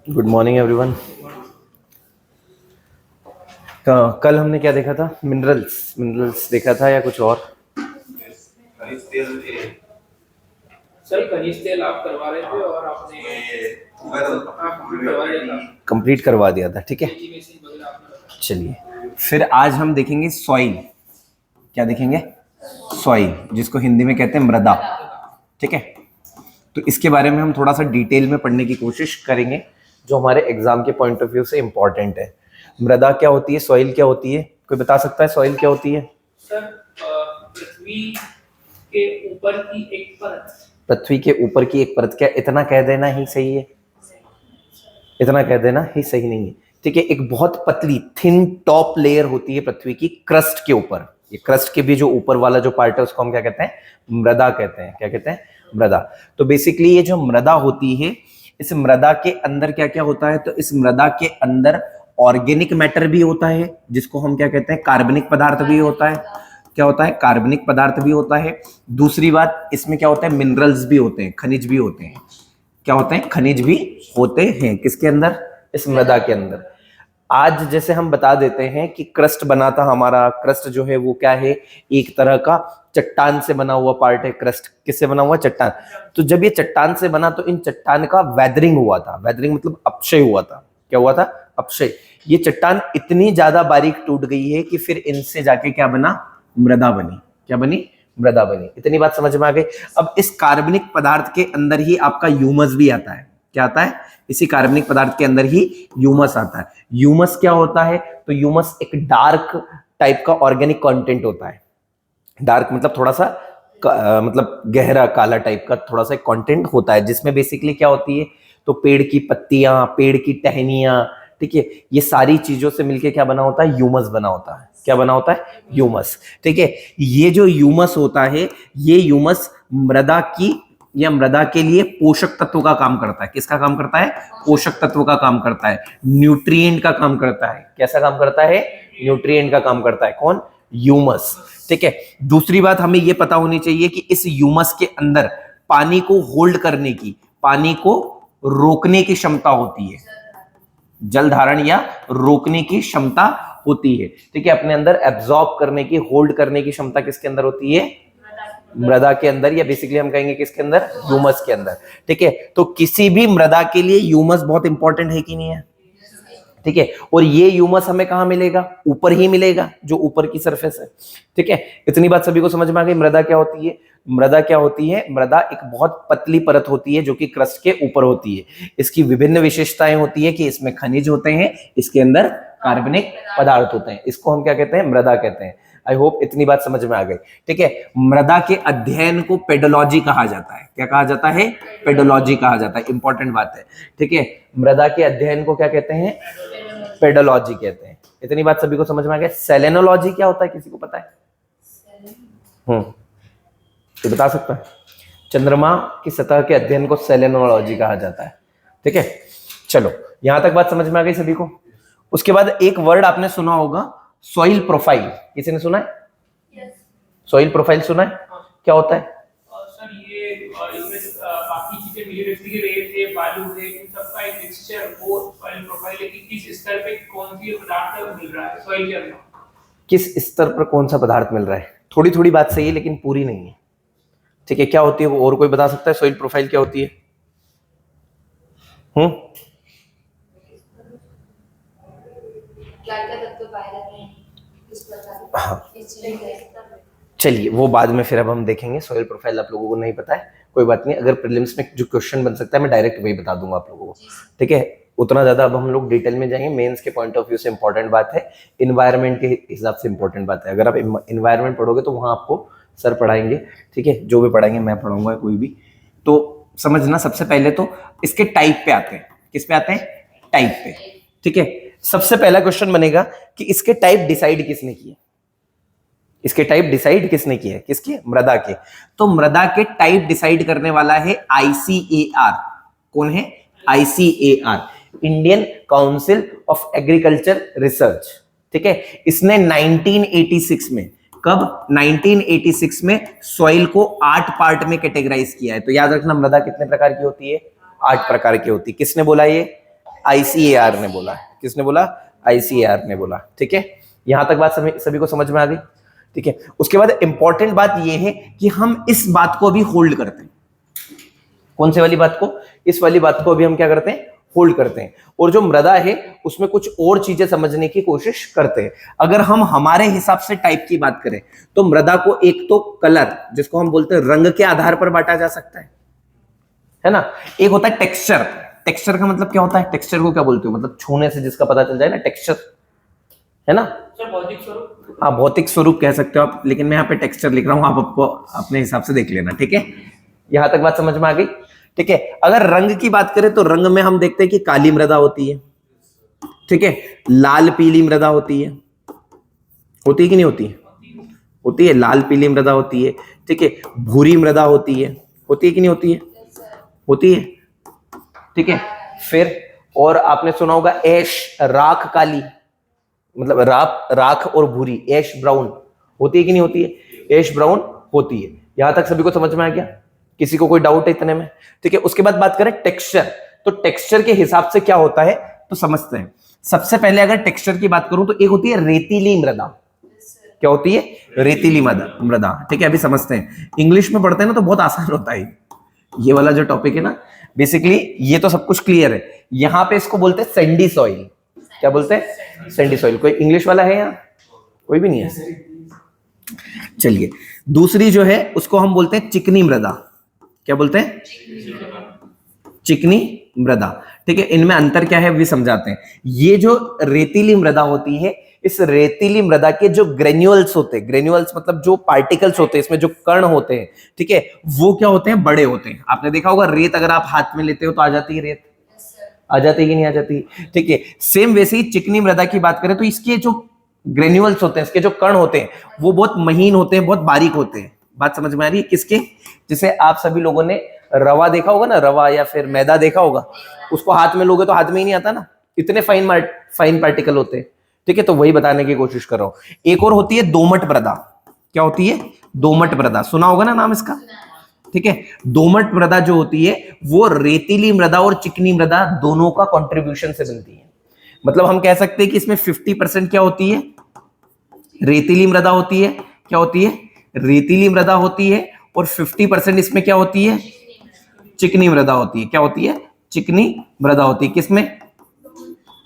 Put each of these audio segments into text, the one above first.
Good morning everyone. कल हमने क्या देखा था? मिनरल्स देखा था या कुछ और? खनिज तेल सर, खनिज तेल आप करवा रहे थे और आपने कंप्लीट करवा दिया था, ठीक है। चलिए फिर आज हम देखेंगे सॉइल। क्या देखेंगे? सॉइल, जिसको हिंदी में कहते हैं मृदा, ठीक है। तो इसके बारे में हम थोड़ा सा डिटेल में पढ़ने की कोशिश करेंगे, जो हमारे एग्जाम के पॉइंट ऑफ व्यू से इंपॉर्टेंट है। मृदा क्या होती है, सॉइल क्या होती है? कोई बता सकता है सॉइल क्या होती है? सर, पृथ्वी के ऊपर की एक परत। पृथ्वी के ऊपर की एक परत। क्या इतना कह देना ही सही है? इतना कह देना ही सही नहीं है, ठीक है। एक बहुत पतली थिन टॉप लेयर होती है पृथ्वी की क्रस्ट के ऊपर। ये क्रस्ट के भी जो ऊपर वाला जो पार्ट है उसको हम क्या कहते हैं? मृदा कहते हैं। क्या कहते हैं? मृदा। तो बेसिकली ये जो मृदा होती है, इस मृदा के अंदर क्या क्या होता है? तो इस मृदा के अंदर ऑर्गेनिक मैटर भी होता है, जिसको हम क्या कहते हैं? कार्बनिक पदार्थ भी होता है। क्या होता है? कार्बनिक पदार्थ भी होता है। दूसरी बात, इसमें क्या होता है? मिनरल्स भी होते हैं, खनिज भी होते हैं। क्या होते हैं? खनिज भी होते हैं। किसके अंदर? इस मृदा के अंदर। आज जैसे हम बता देते हैं कि क्रस्ट बना था हमारा। क्रस्ट जो है वो क्या है? एक तरह का चट्टान से बना हुआ पार्ट है। क्रस्ट किससे बना हुआ? चट्टान। तो जब ये चट्टान से बना तो इन चट्टान का वेदरिंग हुआ था। वेदरिंग मतलब अपक्षय हुआ था। क्या हुआ था? अपक्षय। ये चट्टान इतनी ज्यादा बारीक टूट गई है कि फिर इनसे जाके क्या बना? मृदा बनी। क्या बनी? मृदा बनी। इतनी बात समझ में आ गई। अब इस कार्बनिक पदार्थ के अंदर ही आपका ह्यूमस भी आता है। क्या आता है? इसी कार्बनिक पदार्थ के अंदर ही ह्यूमस आता है। ह्यूमस क्या होता है? तो ह्यूमस एक डार्क टाइप का ऑर्गेनिक कंटेंट होता है। डार्क मतलब थोड़ा सा मतलब गहरा काला टाइप का थोड़ा सा कंटेंट होता है, जिसमें बेसिकली क्या होती है? तो पेड़ की पत्तियां, पेड़ की टहनियां, ठीक है, ये सारी चीजों से मिलके क्या बना होता है? ह्यूमस बना होता है। क्या बना होता है? ह्यूमस, ठीक है। ये जो ह्यूमस होता है, ये ह्यूमस मृदा की या मृदा के लिए पोषक तत्व का काम करता है। किसका काम करता है? पोषक तत्व का काम करता है। न्यूट्रिएंट का काम करता है। कैसा काम करता है? न्यूट्रिएंट का काम करता है। कौन? ह्यूमस, ठीक है। दूसरी बात हमें यह पता होनी चाहिए कि इस ह्यूमस के अंदर पानी को होल्ड करने की, पानी को रोकने की क्षमता होती है। जल धारण या रोकने की क्षमता होती है, ठीक है। अपने अंदर एब्जॉर्ब करने की, होल्ड करने की क्षमता किसके अंदर होती है? मृदा के अंदर, या बेसिकली हम कहेंगे किसके अंदर? ह्यूमस के अंदर, ठीक है। तो किसी भी मृदा के लिए ह्यूमस बहुत इंपॉर्टेंट है कि नहीं है? ठीक है। और ये ह्यूमस हमें कहां मिलेगा? ऊपर ही मिलेगा, जो ऊपर की सरफेस है, ठीक है। इतनी बात सभी को समझ में आ गई। मृदा क्या होती है? मृदा क्या होती है? मृदा एक बहुत पतली परत होती है जो कि क्रस्ट के ऊपर होती है। इसकी विभिन्न विशेषताएं होती है कि इसमें खनिज होते हैं, इसके अंदर कार्बनिक पदार्थ होते हैं। इसको हम क्या कहते हैं? मृदा कहते हैं। आई होप इतनी बात समझ में आ गई, ठीक है। मृदा के अध्ययन को पेडोलॉजी कहा जाता है। क्या कहा जाता है? पेडोलॉजी कहा जाता है। इंपॉर्टेंट बात है, ठीक है। मृदा के अध्ययन को क्या कहते हैं? पेडोलॉजी कहते हैं। इतनी बात सभी को समझ में आ गया। सेलेनोलॉजी क्या होता है? किसी को पता है? तो बता सकता है? चंद्रमा की सतह के अध्ययन को सेलेनोलॉजी कहा जाता है, ठीक है। चलो, यहां तक बात समझ में आ गई सभी को। उसके बाद एक वर्ड आपने सुना होगा, सॉइल प्रोफाइल। किसी ने सुना है? सॉइल प्रोफाइल सुना है? क्या होता है? सर, ये इसमें बाकी चीजें मिली रहती है, रेत है, बालू है, इन सबका एक मिक्सचर, वो सॉइल प्रोफाइल है कि किस स्तर पे कौन सी पदार्थ मिल रहा है सॉइल के अंदर। किस स्तर पर कौन सा पदार्थ मिल रहा है? थोड़ी थोड़ी बात सही है लेकिन पूरी नहीं है, ठीक है। क्या होती है वो? और कोई बता सकता है सॉइल प्रोफाइल क्या होती है? हाँ, चलिए वो बाद में फिर अब हम देखेंगे। सॉइल प्रोफाइल आप लोगों को नहीं पता है, कोई बात नहीं। अगर प्रीलिम्स में जो क्वेश्चन बन सकता है मैं डायरेक्ट वही बता दूंगा आप लोगों को, ठीक है। उतना ज्यादा अब हम लोग डिटेल में जाएंगे। मेंस के पॉइंट ऑफ व्यू से इंपॉर्टेंट बात है, इन्वायरमेंट के हिसाब से इंपॉर्टेंट बात है। अगर आप इन्वायरमेंट पढ़ोगे तो वहां आपको सर पढ़ाएंगे, ठीक है। जो भी पढ़ाएंगे मैं पढ़ाऊंगा, कोई भी। तो समझना, सबसे पहले तो इसके टाइप पे आते हैं। किस पे आते हैं? टाइप पे, ठीक है। सबसे पहला क्वेश्चन बनेगा कि इसके टाइप डिसाइड किसने किए? इसके टाइप डिसाइड किसने किए? किसके? मृदा के। तो मृदा के टाइप डिसाइड करने वाला है आईसीएआर। कौन है? ICAR, Indian council of agriculture research, ठीक है। इसने 1986 में, कब? 1986 में सॉइल को 8 पार्ट में कैटेगराइज किया है। तो याद रखना, मृदा कितने प्रकार की होती है? 8 प्रकार की होती है। किसने बोला ये? ICAR ने बोला है। किसने बोला? ICAR ने बोला। ठीक है, यहां तक बात सभी को समझ में आ गई? ठीक है, उसके बाद इंपॉर्टेंट बात यह है कि हम इस बात को भी होल्ड करते हैं। कौन से वाली बात को? इस वाली बात को भी हम क्या करते हैं? होल्ड करते हैं। और जो मृदा है उसमें कुछ और चीजें समझने की कोशिश करते हैं। अगर हम हमारे हिसाब से टाइप की बात करें तो मृदा को एक तो कलर, जिसको हम बोलते हैं रंग के आधार पर बांटा जा सकता है ना। एक होता है टेक्सचर। टेक्सचर का मतलब क्या होता है? टेक्सचर को क्या बोलते हो? मतलब छूने से जिसका पता चल जाए ना, टेक्सचर, है ना। सर भौतिक स्वरूप। हाँ, भौतिक स्वरूप कह सकते हो आप, लेकिन मैं यहाँ पे टेक्सचर लिख रहा हूँ, आप आपको अपने हिसाब से देख लेना। ठीक है, यहां तक बात समझ में आ गई? ठीक है, अगर रंग की बात करें तो रंग में हम देखते हैं कि काली मृदा होती है, ठीक है, लाल पीली मृदा होती है कि नहीं होती है? होती है, लाल पीली मृदा होती है। ठीक है, भूरी मृदा होती है कि नहीं होती है? होती है। ठीक है, फिर और आपने सुना होगा ऐश, राख काली, मतलब राख और भूरी, ऐश ब्राउन होती है कि नहीं होती है? ऐश ब्राउन होती है। यहां तक सभी को समझ में आ गया? किसी को कोई डाउट है इतने में? ठीक है, उसके बाद बात करें टेक्सचर। तो टेक्सचर के हिसाब से क्या होता है तो समझते हैं। सबसे पहले अगर टेक्सचर की बात करूं तो एक होती है रेतीली मृदा। क्या होती है? रेतीली मृदा। ठीक है, अभी समझते हैं। इंग्लिश में पढ़ते हैं ना तो बहुत आसान होता है ये वाला जो टॉपिक है ना। बेसिकली ये तो सब कुछ क्लियर है। यहां पे इसको बोलते हैं सैंडी सॉइल। क्या बोलते हैं? Sandy soil. कोई इंग्लिश वाला है यहाँ? कोई भी नहीं है। चलिए, दूसरी जो है उसको हम बोलते हैं चिकनी मृदा। क्या बोलते हैं? चिकनी मृदा। ठीक है, इनमें अंतर क्या है भी समझाते हैं। ये जो रेतीली मृदा होती है, इस रेतीली मृदा के जो ग्रेन्यूल्स होते हैं, ग्रेन्यूल्स मतलब जो पार्टिकल्स होते हैं, इसमें जो कण होते हैं, ठीक है, वो क्या होते हैं? बड़े होते हैं। आपने देखा होगा रेत अगर आप हाथ में लेते हो तो आ जाती है रेत, आ जाती है कि नहीं आ जाती? ठीक है, सेम वैसे ही चिकनी मृदा की बात करें तो इसके जो ग्रेन्यूल्स होते हैं, इसके जो कण होते हैं, वो बहुत महीन होते हैं, बहुत बारीक होते हैं। बात समझ में आ रही है? किसके? जैसे आप सभी लोगों ने रवा देखा होगा ना, रवा या फिर मैदा देखा होगा, उसको हाथ में लोगे तो हाथ में ही नहीं आता ना, इतने फाइन पार्टिकल होते हैं। ठीक है, तो वही बताने की कोशिश कर रहा हूं। एक और होती है दोमट मृदा। क्या होती है? दोमट मृदा। सुना होगा ना नाम इसका? ठीक है, दोमट मृदा जो होती है वो रेतीली मृदा और चिकनी मृदा दोनों का कंट्रीब्यूशन से बनती है। मतलब हम कह सकते हैं कि इसमें 50% क्या होती है? रेतीली मृदा होती है। क्या होती है? रेतीली मृदा होती है। और 50% इसमें क्या होती है? चिकनी मृदा होती है। क्या होती है? चिकनी मृदा होती है। किसमें?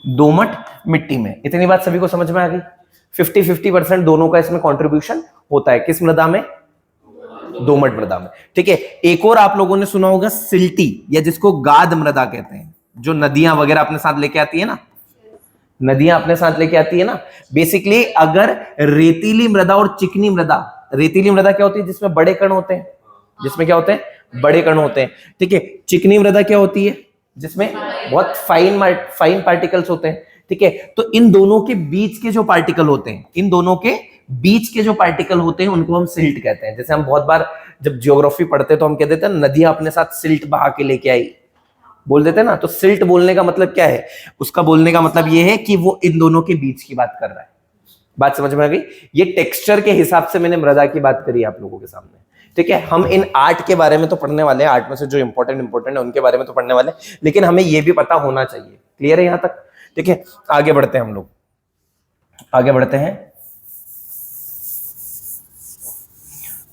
दोमट मिट्टी में। इतनी बात सभी को समझ में आ गई? 50-50% दोनों का इसमें कंट्रीब्यूशन होता है। किस मृदा में? दोमट मृदा में। ठीक है, एक और आप लोगों ने सुना होगा सिल्टी, या जिसको गाद मृदा कहते हैं, जो नदियां वगैरह अपने साथ लेके आती है ना, नदियां अपने साथ लेके आती है ना। बेसिकली अगर रेतीली मृदा और चिकनी मृदा, रेतीली मृदा क्या होती है? जिसमें बड़े कण होते हैं। जिसमें क्या होते हैं? बड़े कण होते हैं। ठीक है, चिकनी मृदा क्या होती है? जिसमें बहुत फाइन पार्टिकल्स होते हैं। ठीक है, तो इन दोनों के बीच के जो पार्टिकल होते हैं, इन दोनों के बीच के जो पार्टिकल होते हैं उनको हम सिल्ट कहते हैं। जैसे हम बहुत बार जब ज्योग्राफी पढ़ते हैं तो हम कह देते हैं नदियां अपने साथ सिल्ट बहा के लेके आई, बोल देते हैं ना। तो सिल्ट बोलने का मतलब क्या है? उसका बोलने का मतलब ये है कि वो इन दोनों के बीच की बात कर रहा है। बात समझ में आ गई? ये टेक्सचर के हिसाब से मैंने मृदा की बात करी आप लोगों के सामने। ठीक है, हम इन आर्ट के बारे में तो पढ़ने वाले हैं, आर्ट में से जो इंपॉर्टेंट है उनके बारे में तो पढ़ने वाले हैं, लेकिन हमें ये भी पता होना चाहिए। क्लियर है यहां तक? ठीक है, आगे बढ़ते हैं हम लोग, आगे बढ़ते हैं।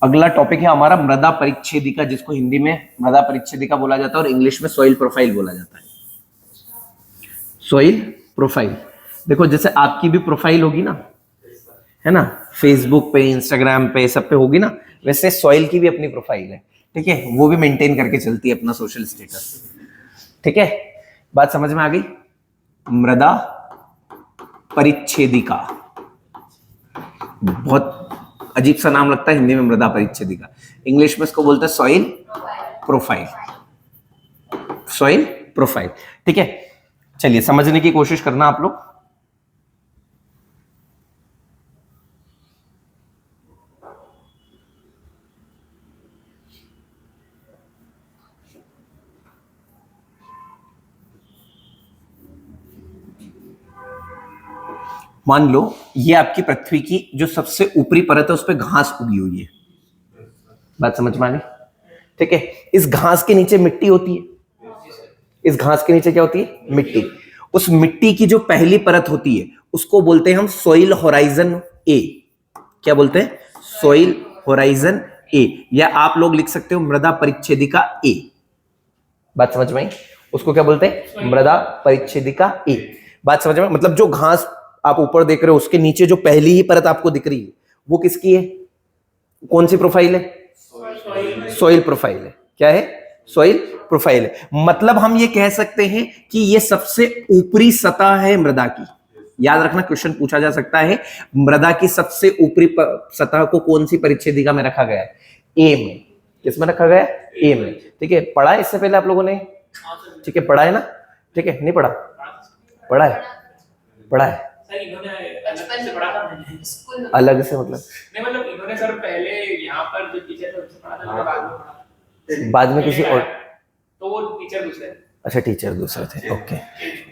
अगला टॉपिक है हमारा मृदा परिच्छेदिका, जिसको हिंदी में मृदा परिच्छेदिका बोला जाता है और इंग्लिश में सॉइल प्रोफाइल बोला जाता है। सॉइल प्रोफाइल, देखो जैसे आपकी भी प्रोफाइल होगी ना, है ना, फेसबुक पे, इंस्टाग्राम पे, सब पे होगी ना, वैसे सॉइल की भी अपनी प्रोफाइल है। ठीक है, वो भी मेंटेन करके चलती है अपना सोशल स्टेटस। ठीक है, बात समझ में आ गई? मृदा परिच्छेदिका, बहुत अजीब सा नाम लगता है हिंदी में, मृदा परिच्छेदिका। इंग्लिश में इसको बोलते हैं सॉइल प्रोफाइल। Soil profile. ठीक है, चलिए समझने की कोशिश करना आप लोग। मान लो ये आपकी पृथ्वी की जो सबसे ऊपरी परत है उस पर घास उगी हुई है। बात समझ में आ गई? ठीक है, इस घास के नीचे मिट्टी होती है। इस घास के नीचे क्या होती है? मिट्टी। उस मिट्टी की जो पहली परत होती है उसको बोलते हैं हम सॉइल होराइजन ए। क्या बोलते हैं? सॉइल होराइजन ए, या आप लोग लिख सकते हो मृदा परिच्छेदिका ए। बात समझ में आई? उसको क्या बोलते हैं? मृदा परिच्छेदिका ए। बात समझ में? मतलब जो घास आप ऊपर देख रहे हो उसके नीचे जो पहली ही परत आपको दिख रही है वो किसकी है? कौन सी प्रोफाइल है? सॉइल प्रोफाइल है। क्या है? सॉइल प्रोफाइल है। मतलब हम ये कह सकते हैं कि ये सबसे ऊपरी सतह है मृदा की। याद रखना, क्वेश्चन पूछा जा सकता है मृदा की सबसे ऊपरी सतह को कौन सी परिच्छेदिका में रखा गया है? ए में। किसमें रखा गया है? ए में। ठीक है, पढ़ा है इससे पहले आप लोगों ने? ठीक है, पढ़ा है ना? ठीक है, नहीं पढ़ा? पढ़ा है, पढ़ा है। अलग से मतलब नहीं, मतलब इन्होंने सर पहले यहाँ पर जो टीचर थे उससे पढ़ा था, मैंने बाद में पढ़ा। बाद में किसी और? तो वो टीचर दूसरे। अच्छा, टीचर दूसरे थे। ओके,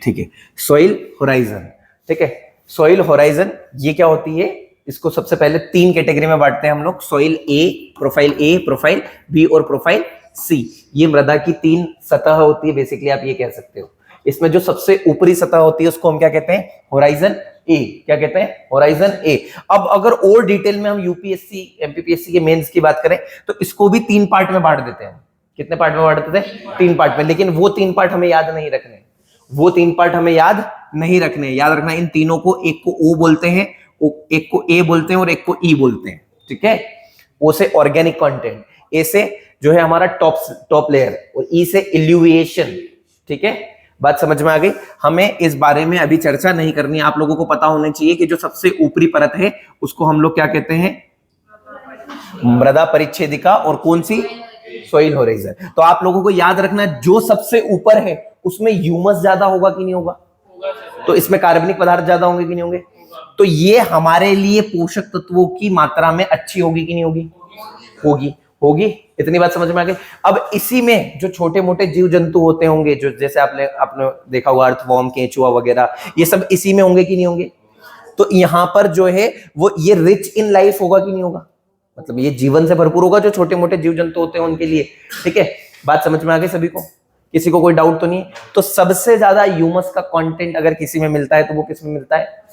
ठीक है। सॉइल होराइजन, ठीक है। सॉइल होराइजन ये क्या होती है? इसको सबसे पहले 3 कैटेगरी में बांटते हैं हम लोग। सॉइल ए, प्रोफाइल बी और प्रोफाइल सी। ये मृदा की 3 सतह होती है बेसिकली, आप ये कह सकते हो। इसमें जो सबसे ऊपरी सतह होती है उसको हम क्या कहते हैं? होराइजन ए। क्या कहते हैं? होराइजन ए। अब अगर और डिटेल में हम यूपीएससी एमपीपीएससी के मेंस की बात करें तो इसको भी 3 पार्ट में बांट देते हैं। कितने पार्ट में बांट देते हैं? 3 पार्ट में। लेकिन वो 3 पार्ट हमें याद नहीं रखने, वो 3 पार्ट हमें याद नहीं रखने। याद रखना इन तीनों को, एक को ओ बोलते हैं, एक को ए बोलते हैं और एक को ई बोलते हैं। ठीक है? ओ से ऑर्गेनिक कंटेंट, ए से जो है हमारा टॉप लेयर और ई से इल्यूविएशन। ठीक है, बात समझ में आ गई? हमें इस बारे में अभी चर्चा नहीं करनी। आप लोगों को पता होना चाहिए कि जो सबसे ऊपरी परत है उसको हम लोग क्या कहते हैं? मृदा परिच्छेदिका। और कौन सी? Soil horizon. तो आप लोगों को याद रखना जो सबसे ऊपर है उसमें ह्यूमस ज्यादा होगा कि नहीं होगा? तो इसमें कार्बनिक पदार्थ ज्यादा होंगे कि नहीं होंगे? तो ये हमारे लिए पोषक तत्वों की मात्रा में अच्छी होगी कि नहीं होगी? होगी, होगी। इतनी बात समझ में आ गई? अब इसी में जो छोटे मोटे जीव जंतु होते होंगे, जो जैसे आपने देखा होगा अर्थवॉर्म, केंचुआ वगैरह, ये सब इसी में होंगे कि नहीं होंगे? तो यहां पर जो है वो ये रिच इन लाइफ होगा कि नहीं होगा? मतलब ये जीवन से भरपूर होगा जो छोटे मोटे जीव जंतु होते हैं उनके लिए। ठीक है, बात समझ में आ गई सभी को? किसी को कोई डाउट तो नहीं? तो सबसे ज्यादा ह्यूमस का कंटेंट अगर किसी में मिलता है तो वो किस में मिलता है?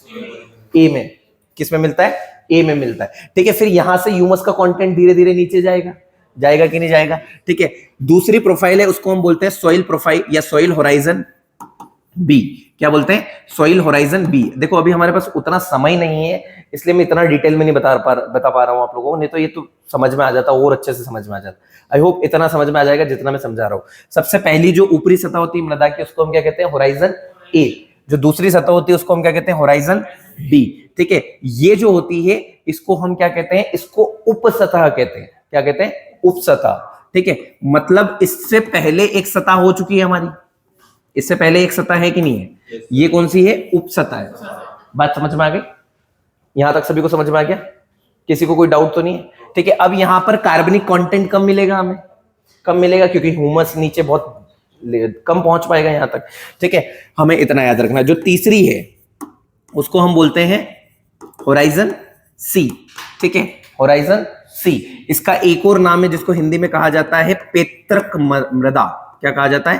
ए में। किस में मिलता है? ए में मिलता है। ठीक है, फिर यहां से ह्यूमस का कंटेंट धीरे धीरे नीचे जाएगा, जाएगा कि नहीं जाएगा? ठीक है, दूसरी प्रोफाइल है उसको हम बोलते हैं सॉइल प्रोफाइल या सॉइल होराइजन बी। क्या बोलते हैं? Soil horizon B. देखो अभी हमारे पास उतना समय नहीं है इसलिए मैं इतना डिटेल में नहीं बता पा रहा हूं आप लोगों को, नहीं तो ये तो समझ में आ जाता और अच्छे से समझ में आ जाता। आई होप इतना समझ में आ जाएगा जितना मैं समझा रहा हूं। सबसे पहली जो ऊपरी सतह होती है मृदा की उसको हम क्या कहते हैं? होराइजन ए। जो दूसरी सतह होती है उसको हम क्या कहते हैं? Horizon B. ठीक है, ये जो होती है इसको हम क्या कहते हैं? इसको उप सतह कहते हैं। क्या कहते हैं? उप सतह। ठीक है, मतलब इससे पहले एक सतह हो चुकी है हमारी, इससे पहले एक सतह है कि नहीं है? ये कौन सी है? उप सतह है। बात समझ में आ गई? यहां तक सभी को समझ में आ गया? किसी को कोई डाउट तो नहीं है? ठीक है, अब यहां पर कार्बनिक कंटेंट कम मिलेगा, हमें कम मिलेगा क्योंकि ह्यूमस नीचे बहुत कम पहुंच पाएगा यहां तक। ठीक है, हमें इतना याद रखना। जो तीसरी है उसको हम बोलते हैं होराइजन सी। ठीक है, होराइजन सी। इसका एक और नाम है जिसको हिंदी में कहा जाता है पेत्रक मृदा। क्या कहा जाता है?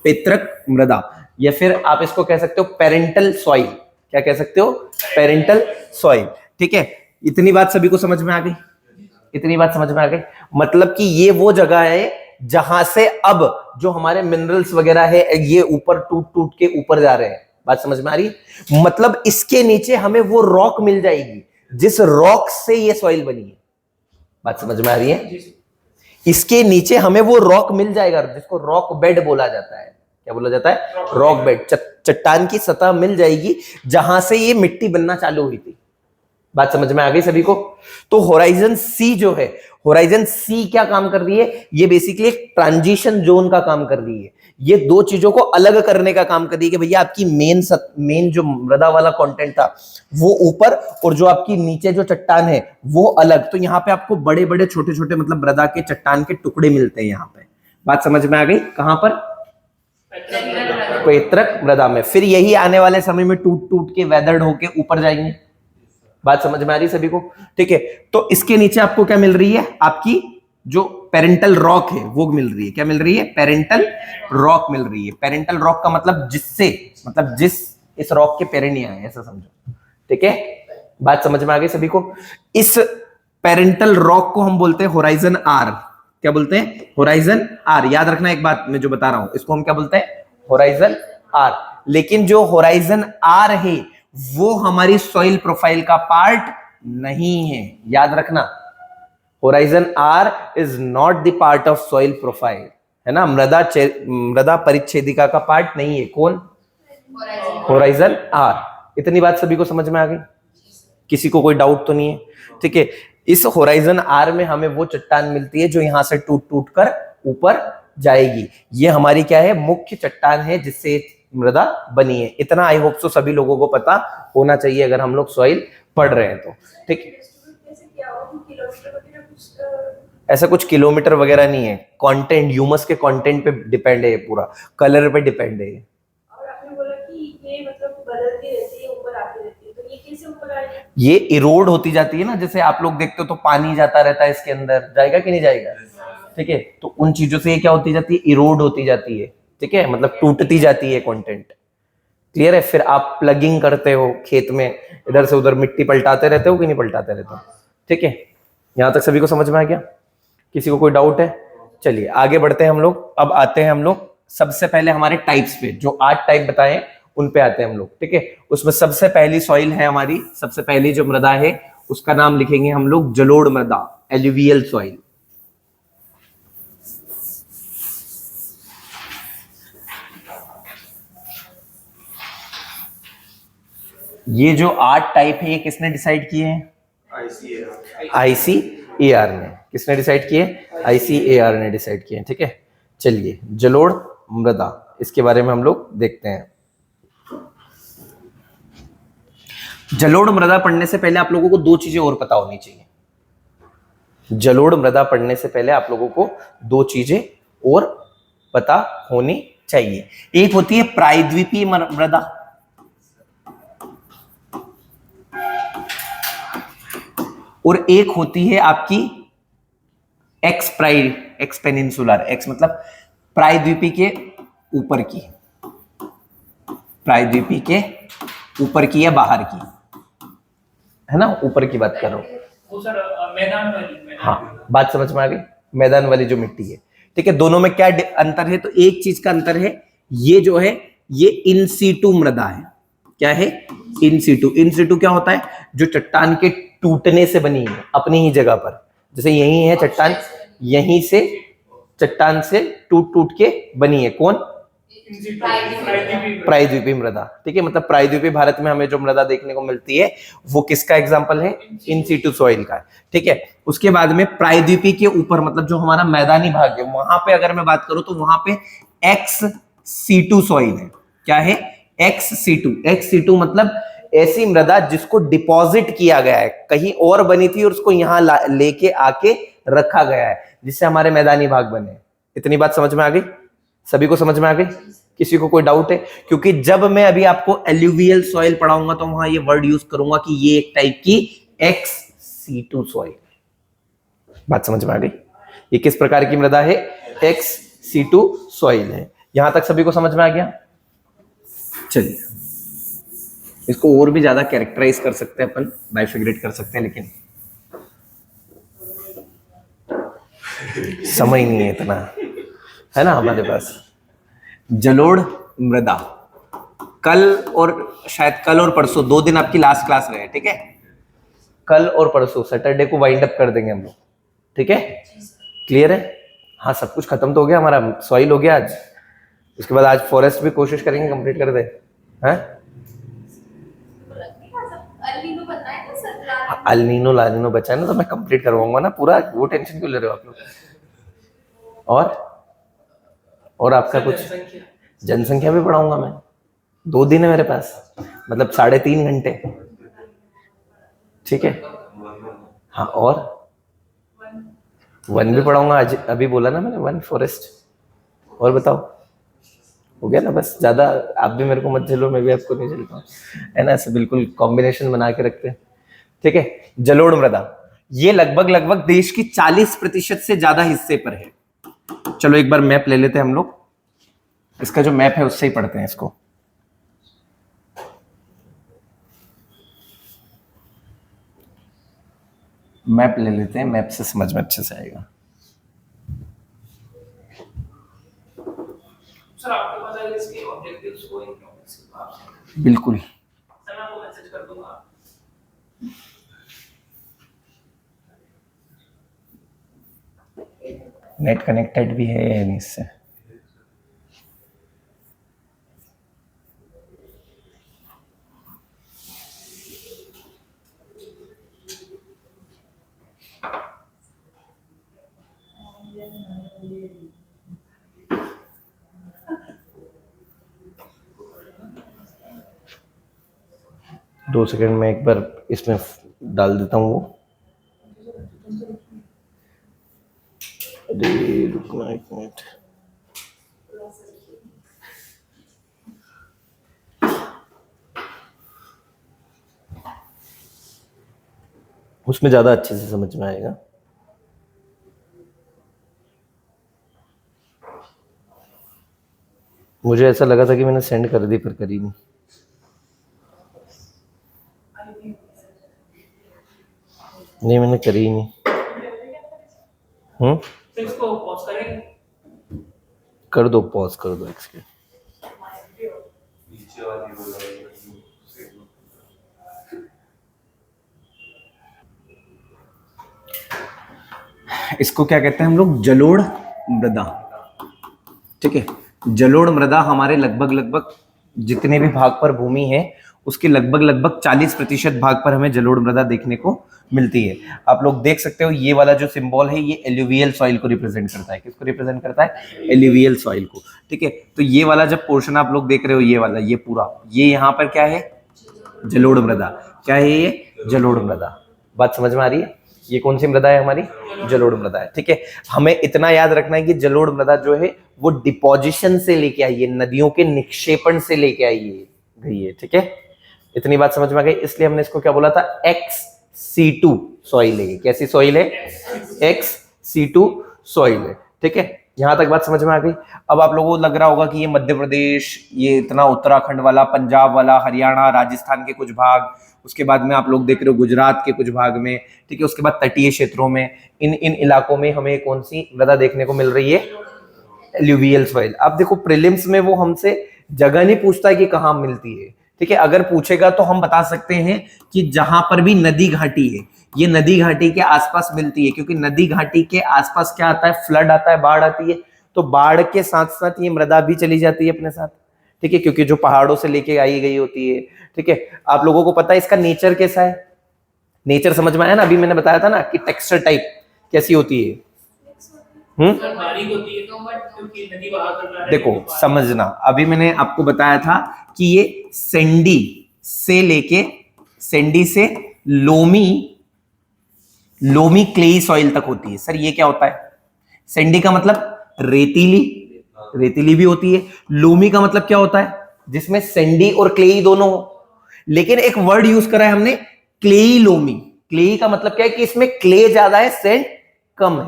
पेत्रक मृदा। या फिर आप इसको कह सकते हो पेरेंटल सॉइल। क्या कह सकते हो? Parental soil. ठीक है, इतनी बात सभी को समझ में आ गई? इतनी बात समझ में आ गई? मतलब कि ये वो जगह है जहां से अब जो हमारे मिनरल्स वगैरह है ये ऊपर टूट टूट के ऊपर जा रहे हैं। बात समझ में आ रही है? मतलब इसके नीचे हमें वो रॉक मिल जाएगी जिस रॉक से ये सॉइल बनी है। बात समझ में आ रही है? इसके नीचे हमें वो रॉक मिल जाएगा जिसको रॉक बेड बोला जाता है। क्या बोला जाता है? Rock bed. चट्टान की सतह मिल जाएगी जहां से ये मिट्टी बनना चालू हुई थी। बात समझ में आ गई सभी को? तो होराइजन सी जो है, होराइजन सी क्या काम कर रही है? ये बेसिकली एक ट्रांजिशन जोन का काम कर रही है। ये दो चीजों को अलग करने का काम कर रही है कि भैया आपकी मेन जो मृदा वाला कंटेंट था वो ऊपर और जो आपकी नीचे जो चट्टान है वो अलग। तो यहाँ पे आपको बड़े बड़े छोटे छोटे मतलब मृदा के चट्टान के टुकड़े मिलते हैं यहाँ पे। बात समझ में आ गई? कहां पर? पेत्रक मृदा में। फिर यही आने वाले समय में टूट टूट के वेदर्ड होके ऊपर जाएंगे। बात समझ में आ रही सभी को? ठीक है, तो इसके नीचे आपको क्या मिल रही है? आपकी जो पेरेंटल रॉक है वो मिल रही है। क्या मिल रही है? पेरेंटल रॉक मिल रही है। पेरेंटल रॉक का मतलब जिससे, मतलब जिस इस रॉक के पेरेंटिया है, ऐसा समझो। ठीक है, बात समझ में आ गई सभी को? इस पेरेंटल रॉक को हम बोलते हैं होराइजन आर। क्या बोलते हैं? Horizon R. याद रखना एक बात मैं जो बता रहा हूं, इसको हम क्या बोलते हैं? Horizon R. लेकिन जो होराइजन आर है वो हमारी सॉइल प्रोफाइल का पार्ट नहीं है, याद रखना। Horizon R is not the part of soil profile, है ना। मृदा परिच्छेदिका का पार्ट नहीं है। कौन? Horizon R. इतनी बात सभी को समझ में आ गई? किसी को कोई डाउट तो नहीं है? ठीक है, इस होराइजन आर में हमें वो चट्टान मिलती है जो यहां से टूट टूट कर ऊपर जाएगी। ये हमारी क्या है? मुख्य चट्टान है जिससे मृदा बनी है। इतना आई होप सो सभी लोगों को पता होना चाहिए अगर हम लोग सॉइल पढ़ रहे हैं तो। ठीक है, ऐसा कुछ किलोमीटर वगैरह नहीं है। कंटेंट, ह्यूमस के कंटेंट पे डिपेंड है, पूरा कलर पे डिपेंड है। और आपने बोला कि ये मतलब बदलती रहती है, ऊपर आती रहती है, तो ये कैसे ऊपर आ रही है? ये इरोड होती जाती है ना, जैसे आप लोग देखते हो तो पानी जाता रहता है इसके अंदर, जाएगा कि नहीं जाएगा? ठीक है, तो उन चीजों से ये क्या होती जाती है? इरोड होती जाती है। ठीक है, मतलब टूटती जाती है कंटेंट। क्लियर है? फिर आप प्लगिंग करते हो खेत में, इधर से उधर मिट्टी पलटाते रहते हो कि नहीं पलटाते रहते हो? ठीक है, यहां तक सभी को समझ में आ गया? किसी को कोई डाउट है? चलिए आगे बढ़ते हैं हम लोग। अब आते हैं हम लोग सबसे पहले हमारे टाइप्स पे, जो 8 टाइप बताए उन पे आते हैं हम लोग। ठीक है, उसमें सबसे पहली सॉइल है हमारी, सबसे पहली जो मृदा है उसका नाम लिखेंगे हम लोग जलोढ़ मृदा, एल्यूवियल सॉइल। ये जो 8 टाइप है ये किसने डिसाइड किए हैं? आईसीएआर ने। किसने डिसाइड किए? आईसीएआर ने डिसाइड किए। ठीक है, चलिए जलोढ़ मृदा, इसके बारे में हम लोग देखते हैं। जलोढ़ मृदा पढ़ने से पहले आप लोगों को 2 चीजें और पता होनी चाहिए। जलोढ़ मृदा पढ़ने से पहले आप लोगों को 2 चीजें और पता होनी चाहिए। एक होती है प्रायद्वीपीय मृदा, और एक होती है आपकी एक्स पेनिनसुलर। एक्स मतलब प्रायद्वीपी के ऊपर की, प्रायद्वीपी के ऊपर की या बाहर की, है ना, ऊपर की बात कर रहा हूं। वो सर मैदान वाली। हाँ, बात समझ में आ गई? मैदान वाली जो मिट्टी है। ठीक है, दोनों में क्या अंतर है? तो एक चीज का अंतर है, ये जो है ये इन सीटू मृदा है। क्या है? In situ. इन सीटू क्या होता है? जो चट्टान के टूटने से बनी है अपनी ही जगह पर। जैसे यही है चट्टान, यहीं से चट्टान से टूट टूट के बनी है। कौन? प्रायद्वीपी मृदा। ठीक है, मतलब प्रायद्वीपी भारत में हमें जो मृदा देखने को मिलती है वो किसका एग्जांपल है? इन सीटू सॉइल का। ठीक है, उसके बाद में प्रायद्वीपी के ऊपर मतलब जो हमारा मैदानी भाग है वहां पे अगर मैं बात करूं तो वहां पे एक्स सीटू सॉइल है। क्या है? Ex situ. एक्स सीटू मतलब ऐसी मृदा जिसको डिपॉजिट किया गया है, कहीं और बनी थी और उसको यहाँ लेके आके रखा गया है, जिससे हमारे मैदानी भाग बने। इतनी बात समझ में आ गई? सभी को समझ में आ गई? किसी को कोई डाउट है? क्योंकि जब मैं अभी आपको एल्यूवियल सॉइल पढ़ाऊंगा तो वहां ये वर्ड यूज करूंगा कि ये एक टाइप की एक्स सीटू सॉइल। बात समझ में आ गई? ये किस प्रकार की मृदा है? एक्स सीटू सॉइल है। यहां तक सभी को समझ में आ गया? चलिए इसको और भी ज्यादा कैरेक्टराइज कर सकते हैं अपन, बाइफिगरेट कर सकते हैं, लेकिन समय नहीं है इतना, है ना हमारे पास। जलोढ़ मृदा, कल और शायद कल और परसों 2 दिन आपकी लास्ट क्लास रहे। ठीक है, कल और परसों सैटरडे को वाइंड अप कर देंगे हम लोग। ठीक है, क्लियर है? हाँ, सब कुछ खत्म तो हो गया, हमारा सॉइल हो गया आज। उसके बाद आज फॉरेस्ट भी कोशिश करेंगे कंप्लीट कर दे। हैं? अल्नीनो लानिनो बचा है ना, तो मैं कंप्लीट करवाऊंगा ना पूरा, वो टेंशन क्यों ले रहे हो आप लोग? और आपका कुछ? जनसंख्या भी पढ़ाऊंगा मैं। 2 दिन है मेरे पास, मतलब 3.5 घंटे। ठीक है, हाँ, और 1 भी पढ़ाऊंगा आज। अभी बोला ना मैंने 1 फॉरेस्ट। और बताओ, हो गया ना? बस ज्यादा आप भी मेरे को मत झेलो, मैं भी आपको नहीं झेलता हूँ, है ना। ऐसे बिल्कुल कॉम्बिनेशन बना के रखते हैं। ठीक है, जलोढ़ मृदा। ये लगभग लगभग देश की 40% से ज्यादा हिस्से पर है। चलो एक बार मैप ले लेते हैं हम लोग, इसका जो मैप है उससे ही पढ़ते हैं इसको। मैप ले लेते हैं, मैप से समझ में अच्छे से आएगा। सर आपके पास अगर इसके ऑब्जेक्टिव्स को इन टॉपिक्स के आपसे बिल्कुल सर मैं आपको मैसेज कर दूंगा। नेट कनेक्टेड भी है या नहीं इससे? दो सेकंड में एक बार इसमें डाल देता हूँ वो। अरे रुकना एक मिनट। उसमें ज्यादा अच्छे से समझ में आएगा। मुझे ऐसा लगा था कि मैंने सेंड कर दी पर करी नहीं। नहीं मैंने करी ही नहीं। सर इसको पॉज करेंगे। कर दो, पॉज कर दो इसके। नीचे वाली वो इसको क्या कहते हैं हम लोग? जलोढ़ मृदा। ठीक है, जलोढ़ मृदा हमारे लगभग लगभग जितने भी भाग पर भूमि है उसके लगभग लगभग 40% भाग पर हमें जलोढ़ मृदा देखने को मिलती है। आप लोग देख सकते हो ये वाला जो सिंबल है ये एल्यूवियल सॉइल को रिप्रेजेंट करता है। किसको रिप्रेजेंट करता है? एल्यूवियल सॉइल को। ठीक है, तो ये वाला जब पोर्शन आप लोग देख रहे हो, ये वाला, ये पूरा, ये यहाँ पर क्या है? जलोढ़ मृदा। क्या है ये? जलोढ़ मृदा। बात समझ में आ रही है? ये कौन सी मृदा है? हमारी जलोढ़ मृदा है। ठीक है, हमें इतना याद रखना है कि जलोढ़ मृदा जो है वो डिपोजिशन से लेके आई है, नदियों के निक्षेपण से लेके आई है गई है। ठीक है, इतनी बात समझ में आ गई। इसलिए हमने इसको क्या बोला था? XC2 सॉइल है। कैसी सॉइल है? XC2 सॉइल है। ठीक है, यहां तक बात समझ में आ गई। अब आप लोगों को लग रहा होगा कि ये मध्य प्रदेश, ये इतना उत्तराखंड वाला, पंजाब वाला, हरियाणा, राजस्थान के कुछ भाग, उसके बाद में आप लोग देख रहे हो गुजरात के कुछ भाग में, ठीक है, उसके बाद तटीय क्षेत्रों में, इन इलाकों में हमें कौन सी मृदा देखने को मिल रही है? Alluvial soil. अब देखो प्रीलिम्स में वो हमसे जगह नहीं पूछता है कि कहाँ मिलती है। ठीक है, अगर पूछेगा तो हम बता सकते हैं कि जहां पर भी नदी घाटी है, ये नदी घाटी के आसपास मिलती है, क्योंकि नदी घाटी के आसपास क्या आता है? फ्लड आता है, बाढ़ आती है, तो बाढ़ के साथ साथ ये मृदा भी चली जाती है अपने साथ। ठीक है, क्योंकि जो पहाड़ों से लेके आई गई होती है। ठीक है, आप लोगों को पता है इसका नेचर कैसा है? नेचर समझ में आया ना? अभी मैंने बताया था ना कि टेक्सचर टाइप कैसी होती है। सर बारीक होती है तो बट क्योंकि नदी बहा कर रहा है। देखो समझना, अभी मैंने आपको बताया था कि ये सैंडी से लोमी क्लेई सॉइल तक होती है। सर ये क्या होता है? सैंडी का मतलब रेतीली भी होती है। लोमी का मतलब क्या होता है? जिसमें सैंडी और क्लेई दोनों हो, लेकिन एक वर्ड यूज करा है हमने, क्लेई लोमी। क्लेई का मतलब क्या है? कि इसमें क्ले ज्यादा है, सैंड कम है।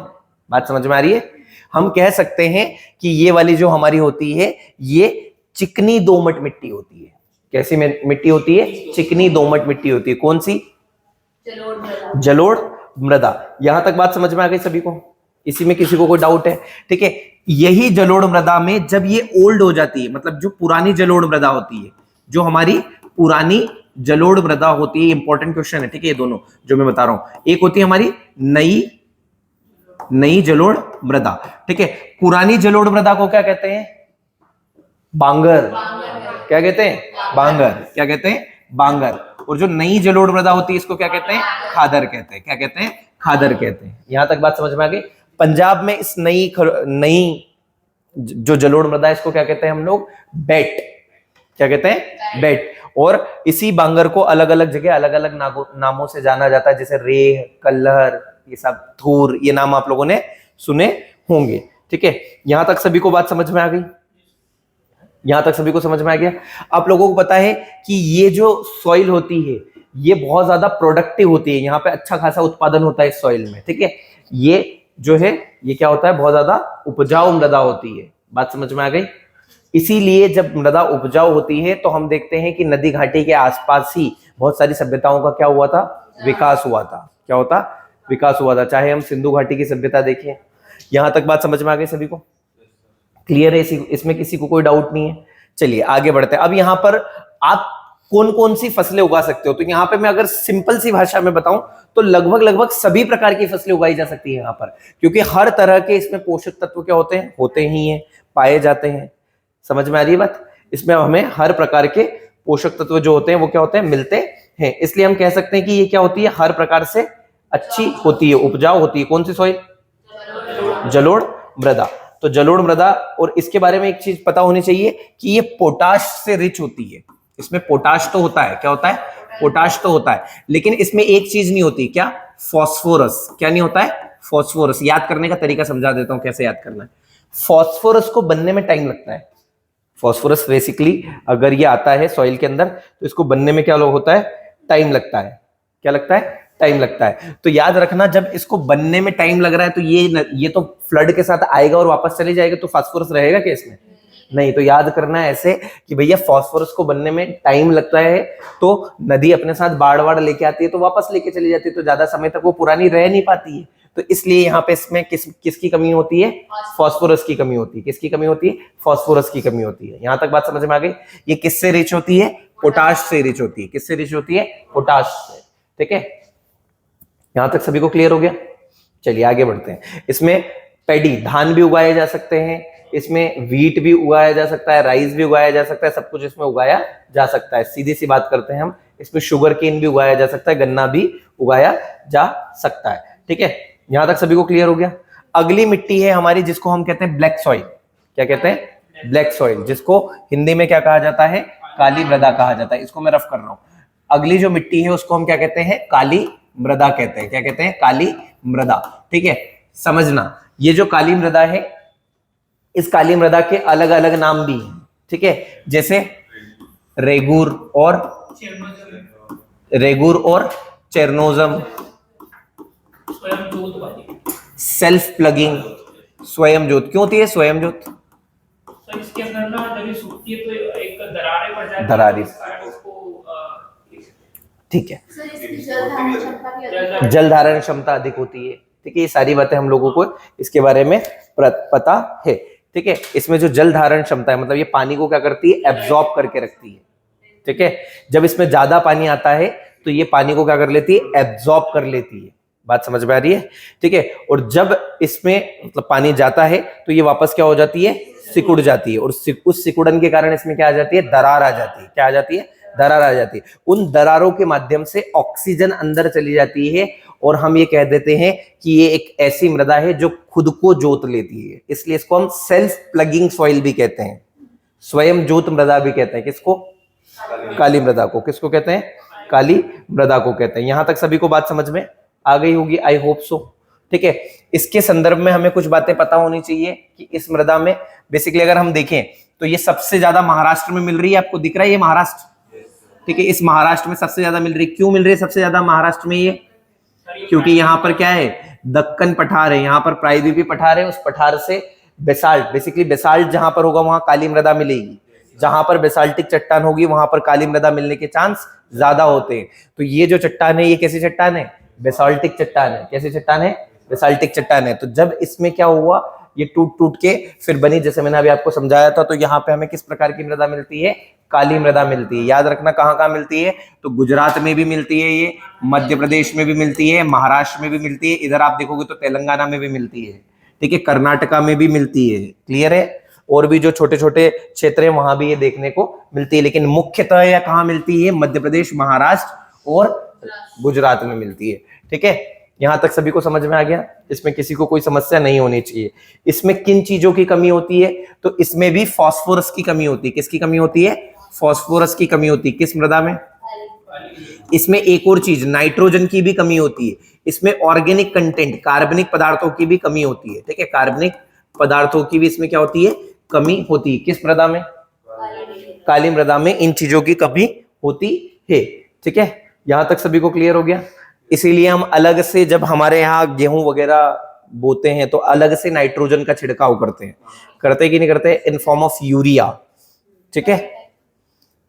बात समझ में आ रही है? हम कह सकते हैं कि ये वाली जो हमारी होती है ये चिकनी दोमट मिट्टी होती है। कैसी मिट्टी होती है? चिकनी दोमट मिट्टी होती है। कौन सी? जलोढ़ मृदा। यहां तक बात समझ में आ गई सभी को? इसी में किसी को कोई डाउट है? ठीक है, यही जलोढ़ मृदा में जब ये ओल्ड हो जाती है, मतलब जो पुरानी जलोढ़ मृदा होती है, जो हमारी पुरानी जलोढ़ मृदा होती है, इंपॉर्टेंट क्वेश्चन है। ठीक है, ये दोनों जो मैं बता रहा हूं, एक होती है हमारी नई जलोढ़ मृदा। ठीक है, पुरानी जलोढ़ मृदा को क्या कहते हैं? बांगर। क्या कहते हैं? बांगर। क्या कहते हैं? बांगर। और जो नई जलोढ़ मृदा होती है इसको क्या कहते हैं? खादर कहते हैं। क्या कहते हैं? खादर कहते हैं। यहां तक बात समझ में आ गई? पंजाब में इस नई जो जलोढ़ मृदा है इसको क्या कहते हैं हम लोग? बेट। क्या कहते हैं? बेट। और इसी बांगर को अलग अलग जगह अलग अलग नामों से जाना जाता है, जैसे रेह, कल्लर, ये सब, थूर, ये नाम आप लोगों ने सुने होंगे। ठीक है, यहां तक सभी को बात समझ में आ गई? यहां तक सभी को समझ में आ गया? आप लोगों को पता है कि ये जो सॉइल होती है ये बहुत ज्यादा प्रोडक्टिव होती है, यहाँ पे अच्छा खासा उत्पादन होता है इस सॉइल में, ठीक है। ये जो है ये क्या होता है, बहुत ज्यादा उपजाऊ मृदा होती है। बात समझ में आ गई। इसीलिए जब मृदा उपजाऊ होती है तो हम देखते हैं कि नदी घाटी के आसपास ही बहुत सारी सभ्यताओं का क्या हुआ था, विकास हुआ था। क्या होता, विकास हुआ था। चाहे हम सिंधु घाटी की सभ्यता देखें, यहां तक बात समझ में आ गई सभी को, क्लियर है, इसमें किसी को कोई डाउट नहीं है। चलिए आगे बढ़ते हैं। अब यहाँ पर आप कौन कौन सी फसलें उगा सकते हो, तो यहाँ पे मैं अगर सिंपल सी भाषा में बताऊं तो लगभग सभी प्रकार की फसलें उगाई जा सकती है यहाँ पर, क्योंकि हर तरह के इसमें पोषक तत्व क्या होते हैं, होते ही हैं, पाए जाते हैं। समझ में आ रही है बात। इसमें हमें हर प्रकार के पोषक तत्व जो होते हैं वो क्या होते हैं, मिलते हैं। इसलिए हम कह सकते हैं कि ये क्या होती है, हर प्रकार से अच्छी होती है, उपजाऊ होती है। कौन सी सॉइल, जलोढ़ मृदा। तो जलोढ़ मृदा, और इसके बारे में एक चीज पता होनी चाहिए कि ये पोटाश से रिच होती है। इसमें पोटाश तो होता है, क्या होता है, पोटाश तो होता है, लेकिन इसमें एक चीज नहीं होती, क्या, फॉस्फोरस। क्या नहीं होता है, फॉस्फोरस। याद करने का तरीका समझा देता हूं कैसे याद करना है। फॉस्फोरस को बनने में टाइम लगता है। फॉस्फोरस बेसिकली अगर ये आता है सॉइल के अंदर तो इसको बनने में क्या होता है, टाइम लगता है। क्या लगता है, टाइम लगता है। तो याद रखना, जब इसको बनने में टाइम लग रहा है तो ये तो फ्लड के साथ आएगा और वापस चले जाएगा, तो फास्फोरस रहेगा क्या इसमें, नहीं। तो याद करना है ऐसे कि भैया फॉस्फोरस को बनने में टाइम लगता है, तो नदी अपने साथ बाढ़ लेके आती है तो वापस लेके चली जाती है, तो ज्यादा समय तक वो पुरानी रह नहीं पाती है। तो इसलिए यहाँ पे इसमें किसकी कमी होती है, फास्फोरस की कमी होती है। किसकी कमी होती है, फास्फोरस की कमी होती है। यहां तक बात समझ में आ गई। ये किससे रिच होती है, पोटाश से रिच होती है। किससे रिच होती है, पोटाश से, ठीक है। यहां तक सभी को क्लियर हो गया। चलिए आगे बढ़ते हैं। इसमें पैडी, धान भी उगाए जा सकते हैं, इसमें व्हीट भी उगाया जा सकता है, राइस भी उगाया जा सकता है, सब कुछ इसमें उगाया जा सकता है। सीधी सी बात करते हैं हम, इसमें शुगर केन भी उगाया जा सकता है, गन्ना भी उगाया जा सकता है, ठीक है। यहां तक सभी को क्लियर हो गया। अगली मिट्टी है हमारी जिसको हम कहते हैं ब्लैक सॉइल। क्या कहते हैं, ब्लैक सॉइल, जिसको हिंदी में क्या कहा जाता है, काली मृदा कहा जाता है। इसको मैं रफ कर रहा हूं। अगली जो मिट्टी है उसको हम क्या कहते हैं, काली मृदा कहते हैं। क्या कहते हैं, काली मृदा, ठीक है। समझना, ये जो काली मृदा है, इस काली मृदा के अलग अलग नाम भी हैं, ठीक है। जैसे रेगुर और चेरनोजम, सेल्फ प्लगिंग, स्वयं ज्योत। क्यों होती है स्वयं ज्योत, तो इसके अंदर ना जब ये सूखती है तो एक दरारें पड़ जाती है, दरारें, ठीक है। सर इसकी जल धारण क्षमता भी अधिक जल धारण क्षमता अधिक होती है, ठीक है। ये सारी बातें हम लोगों को इसके बारे में पता है, ठीक है। इसमें जो जल धारण क्षमता है, मतलब ये पानी को क्या करती है, एब्जॉर्ब करके रखती है, ठीक है। जब इसमें ज्यादा पानी आता है तो ये पानी को क्या कर लेती है, एब्जॉर्ब कर लेती है। बात समझ में आ रही है, ठीक है। और जब इसमें मतलब पानी जाता है तो ये वापस क्या हो जाती है, सिकुड़ जाती है, और उस सिकुड़न के कारण इसमें क्या आ जाती है, दरार आ जाती है। क्या आ जाती है, दरार आ जाती है। उन दरारों के माध्यम से ऑक्सीजन अंदर चली जाती है, और हम ये कह देते हैं कि ये एक ऐसी मृदा है जो खुद को जोत लेती है। इसलिए इसको हम सेल्फ प्लगिंग सॉइल भी कहते हैं, स्वयं जोत मृदा भी कहते हैं। किसको, काली मृदा को। किसको कहते हैं, काली मृदा को कहते हैं। यहां तक सभी को बात समझ में आ गई होगी, आई होप सो, ठीक है। इसके संदर्भ में हमें कुछ बातें पता होनी चाहिए कि इस मृदा में बेसिकली अगर हम देखें तो ये सबसे ज्यादा महाराष्ट्र में मिल रही है। आपको दिख रहा है ये महाराष्ट्र, ठीक है। इस महाराष्ट्र में सबसे ज्यादा मिल रही है। क्यों मिल रही है सबसे ज्यादा महाराष्ट्र में ये, क्योंकि यहाँ पर क्या है, दक्कन पठार है, यहाँ पर प्रायद्वीपीय पठार है। उस पठार से बेसाल्ट, बेसिकली बेसाल्ट जहां पर होगा वहां काली मृदा मिलेगी। जहां पर बेसाल्टिक चट्टान होगी वहां पर काली मृदा मिलने के चांस ज्यादा होते हैं। तो ये जो चट्टान है ये कैसी चट्टान है, बेसाल्टिक चट्टान है। कैसी चट्टान है, बेसाल्टिक चट्टान है। तो जब इसमें क्या हुआ, ये टूट टूट के फिर बनी, जैसे मैंने अभी आपको समझाया था। तो यहाँ पे हमें किस प्रकार की मृदा मिलती है, काली मृदा मिलती है। याद रखना कहाँ कहाँ मिलती है, तो गुजरात में भी मिलती है, ये मध्य प्रदेश में भी मिलती है, महाराष्ट्र में भी मिलती है, इधर आप देखोगे तो तेलंगाना में भी मिलती है, ठीक है, कर्नाटका में भी मिलती है। क्लियर है। और भी जो छोटे छोटे क्षेत्र है वहां भी ये देखने को मिलती है, लेकिन मुख्यतः यह कहाँ मिलती है, मध्य प्रदेश, महाराष्ट्र और गुजरात में मिलती है, ठीक है। यहां तक सभी को समझ में आ गया। इसमें किसी को कोई समस्या नहीं होनी चाहिए। इसमें किन चीजों की कमी होती है, तो इसमें भी फास्फोरस की कमी होती है। किसकी कमी होती है, फास्फोरस की कमी होती है। किस मृदा में, इसमें एक और चीज नाइट्रोजन की भी कमी होती है। इसमें ऑर्गेनिक कंटेंट, कार्बनिक पदार्थों की भी कमी होती है, ठीक है। कार्बनिक पदार्थों की भी इसमें क्या होती है, कमी होती है। किस मृदा में, काली मृदा में इन चीजों की कमी होती है, ठीक है। यहां तक सभी को क्लियर हो गया? इसीलिए हम अलग से जब हमारे यहाँ गेहूं वगैरह बोते हैं तो अलग से नाइट्रोजन का छिड़काव करते हैं, करते कि नहीं करते, इन फॉर्म ऑफ यूरिया। ठीक है,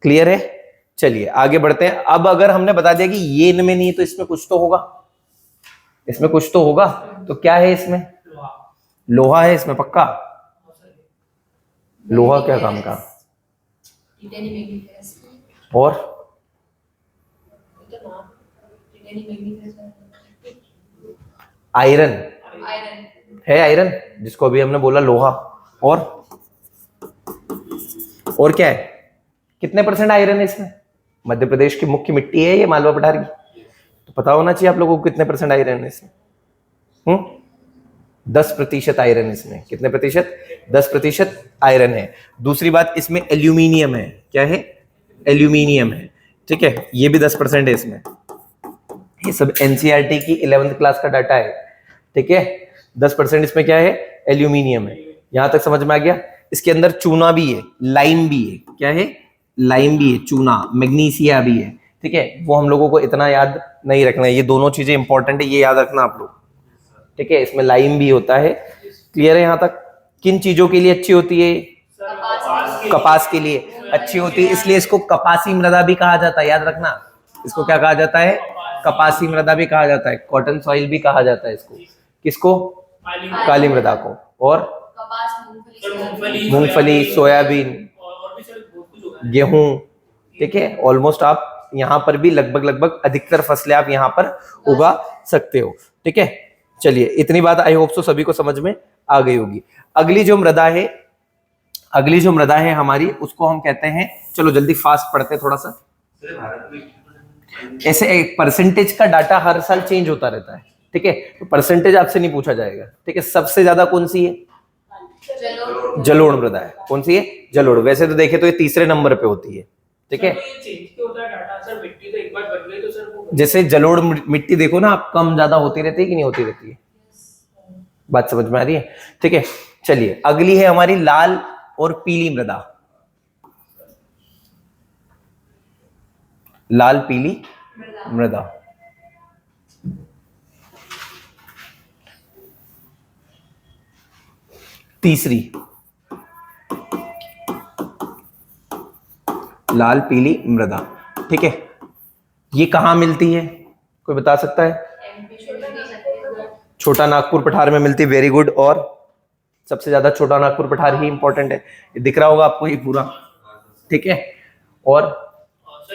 क्लियर है? चलिए आगे बढ़ते हैं। अब अगर हमने बता दिया कि ये इनमें नहीं तो इसमें कुछ तो होगा, इसमें कुछ तो होगा, तो क्या है इसमें? लोहा है इसमें पक्का। लोहा क्या काम का? और आयरन है, आयरन जिसको अभी हमने बोला लोहा। और क्या है? कितने परसेंट आयरन है इसमें? मध्य प्रदेश की मुख्य मिट्टी है ये मालवा पठार की, तो पता होना चाहिए आप लोगों को कितने परसेंट आयरन है इसमें। 10% आयरन इसमें। कितने प्रतिशत? 10% आयरन है। दूसरी बात, इसमें एल्यूमिनियम है। क्या है? एल्यूमिनियम है। ठीक है, ये भी 10% है इसमें। ये सब एनसीईआरटी की 11th क्लास का डाटा है। ठीक है, 10% इसमें क्या है? एल्यूमिनियम है। यहां तक समझ में आ गया? इसके अंदर चूना भी है, लाइम भी है। क्या है? लाइम भी है, चूना, मैग्नीशिया भी है। ठीक है, वो हम लोगों को इतना याद नहीं रखना है, ये दोनों चीजें इंपॉर्टेंट है, ये याद रखना आप लोग। ठीक है, इसमें लाइम भी होता है। क्लियर है यहां तक? किन चीजों के लिए अच्छी होती है? कपास के लिए अच्छी होती है, इसलिए इसको कपासी मृदा भी कहा जाता है। याद रखना, इसको क्या कहा जाता है? कपासी मृदा भी कहा जाता है, कॉटन सॉइल भी कहा जाता है इसको। किसको? काली मृदा को। और मूंगफली, सोयाबीन, गेहूं। ठीक है, ऑलमोस्ट आप यहाँ पर भी लगभग अधिकतर फसलें आप यहाँ पर उगा सकते हो। ठीक है, चलिए इतनी बात आई होप सो सभी को समझ में आ गई होगी। अगली जो मृदा है हमारी, उसको हम कहते हैं, चलो जल्दी फास्ट पढ़ते हैं थोड़ा सा। ऐसे एक परसेंटेज का डाटा हर साल चेंज होता रहता है। ठीक है, तो परसेंटेज आपसे नहीं पूछा जाएगा। ठीक है, सबसे ज्यादा कौन सी है? जलोढ़ मृदा है। कौन सी है? जलोढ़। वैसे तो देखे तो ये तीसरे नंबर पे होती है। ठीक है, जैसे जलोढ़ मिट्टी देखो ना आप, कम ज्यादा होती रहती है कि नहीं होती रहती है? बात समझ में आ रही है? ठीक है, चलिए अगली है हमारी लाल और पीली मृदा। लाल पीली मृदा। तीसरी, लाल पीली मृदा। ठीक है, ये कहां मिलती है? कोई बता सकता है? छोटा नागपुर पठार में मिलती है। Very good. और सबसे ज्यादा छोटा नागपुर पठार ही इंपॉर्टेंट है। ये दिख रहा होगा आपको ये पूरा। ठीक है, और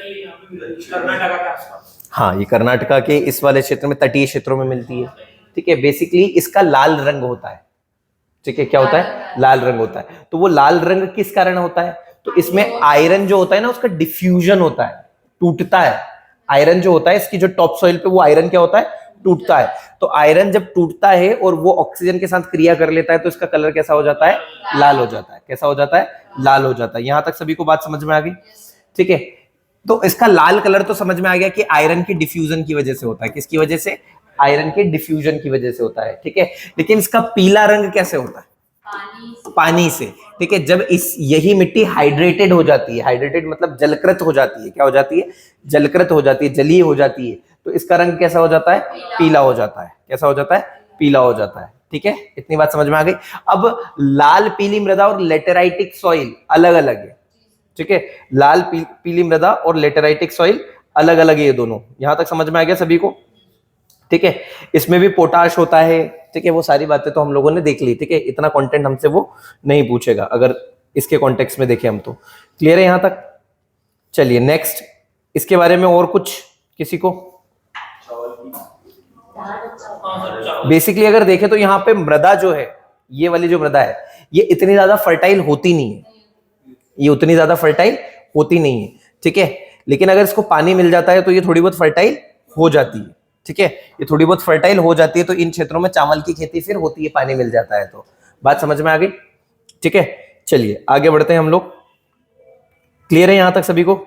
कर्नाटका के आसपास। हाँ, ये कर्नाटका के इस वाले क्षेत्र में, तटीय क्षेत्रों में मिलती है। ठीक है, बेसिकली इसका लाल रंग होता है। ठीक है, क्या होता है? लाल रंग होता है। तो वो लाल रंग किस कारण होता है? तो इसमें आयरन जो होता है ना, उसका डिफ्यूजन होता है, टूटता है। आयरन जो होता है इसकी जो टॉप सॉइल पे, वो आयरन क्या होता है? टूटता है। तो आयरन जब टूटता है और वो ऑक्सीजन के साथ क्रिया कर लेता है, तो इसका कलर कैसा हो जाता है? लाल हो जाता है। कैसा हो जाता है? लाल हो जाता है। यहां तक सभी को बात समझ में आ गई? ठीक है, तो इसका लाल कलर तो समझ में आ गया कि आयरन की डिफ्यूजन की वजह से होता है। किसकी वजह से? आयरन के डिफ्यूजन की वजह से होता है। ठीक है, लेकिन इसका पीला रंग कैसे होता है? पानी से। ठीक है, जब यही मिट्टी हाइड्रेटेड हो जाती है, हाइड्रेटेड मतलब जलकृत हो जाती है। क्या हो जाती है? जलकृत हो जाती है, जलीय हो जाती है, तो इसका रंग कैसा हो जाता है? पीला हो जाता है। कैसा हो जाता है? पीला हो जाता है। ठीक है, इतनी बात समझ में आ गई? अब लाल पीली मृदा और लेटेराइटिक सॉइल अलग अलग है। ठीक है, लाल पीली मृदा और लेटेराइटिक सॉइल अलग अलग है ये दोनों। यहां तक समझ में आ गया सभी को? ठीक है, इसमें भी पोटाश होता है। ठीक है, वो सारी बातें तो हम लोगों ने देख ली। ठीक है, इतना कंटेंट हमसे वो नहीं पूछेगा अगर इसके कॉन्टेक्स्ट में देखें हम तो। क्लियर है यहां तक? चलिए नेक्स्ट, इसके बारे में और कुछ किसी को? बेसिकली अगर देखें तो यहाँ पे मृदा जो है, ये वाली जो मृदा है, ये इतनी ज्यादा फर्टाइल होती नहीं है। ये उतनी ज्यादा फर्टाइल होती नहीं है। ठीक है, लेकिन अगर इसको पानी मिल जाता है तो ये थोड़ी बहुत फर्टाइल हो जाती है। ठीक है, ये थोड़ी बहुत फर्टाइल हो जाती है। तो इन क्षेत्रों में चावल की खेती फिर होती है, पानी मिल जाता है तो। बात समझ में आ गई? ठीक है, चलिए आगे बढ़ते हैं हम लोग। क्लियर है यहां तक सभी को?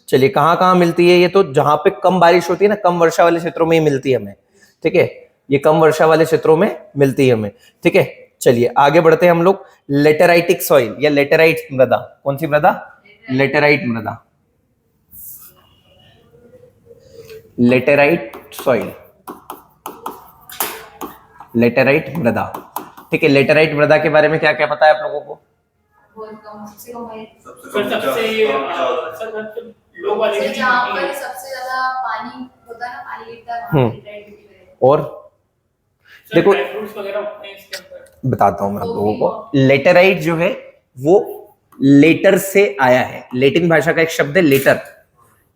चलिए, कहां मिलती है ये? तो जहां पे कम बारिश होती है ना, कम वर्षा वाले क्षेत्रों में ही मिलती है हमें। ठीक है, ये कम वर्षा वाले क्षेत्रों में मिलती है हमें। ठीक है, चलिए आगे बढ़ते हैं हम लोग। लेटेराइटिक सॉइल या लेटेराइट मृदा। कौन सी मृदा? लेटेराइट मृदा। लेटेराइट सॉइल, लेटेराइट मृदा। ठीक है, लेटेराइट मृदा के बारे में क्या क्या पता है आप लोगों को? बहुत कम, सबसे कम है। सबसे लो वाली सबसे जहाँ पर सबसे ज्यादा पानी होता है ना, पानी गिरता है वहाँ पे लेटेराइट मिट्टी है। और देखो फ्रूट्स वगैरह होते हैं इसके अंदर। बताता हूं मैं आप लोगों को। लेटेराइट जो है वो लेटर से आया है, लैटिन भाषा का एक शब्द है लेटर,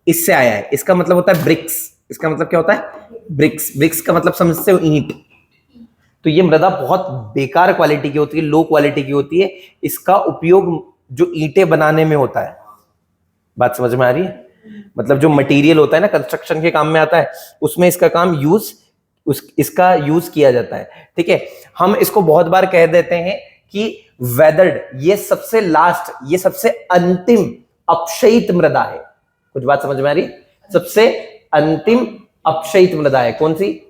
इससे आया है। इसका मतलब होता है ब्रिक्स। इसका मतलब क्या होता है? ब्रिक्स। ब्रिक्स का मतलब समझते हो? ईंट। तो ये मृदा बहुत बेकार क्वालिटी की होती है, लो क्वालिटी की होती है। इसका उपयोग जो ईंटें बनाने में होता है। बात समझ में आ रही है? मतलब जो मटेरियल होता है ना, कंस्ट्रक्शन के काम में आता है, उसमें इसका काम इसका यूज किया जाता है। ठीक है, हम इसको बहुत बार कह देते हैं कि वेदर्ड, ये सबसे लास्ट, ये सबसे अंतिम अपक्षयित मृदा है। कुछ बात समझ में आ रही? सबसे अंतिम अपक्षयित मृदा है कौन सी?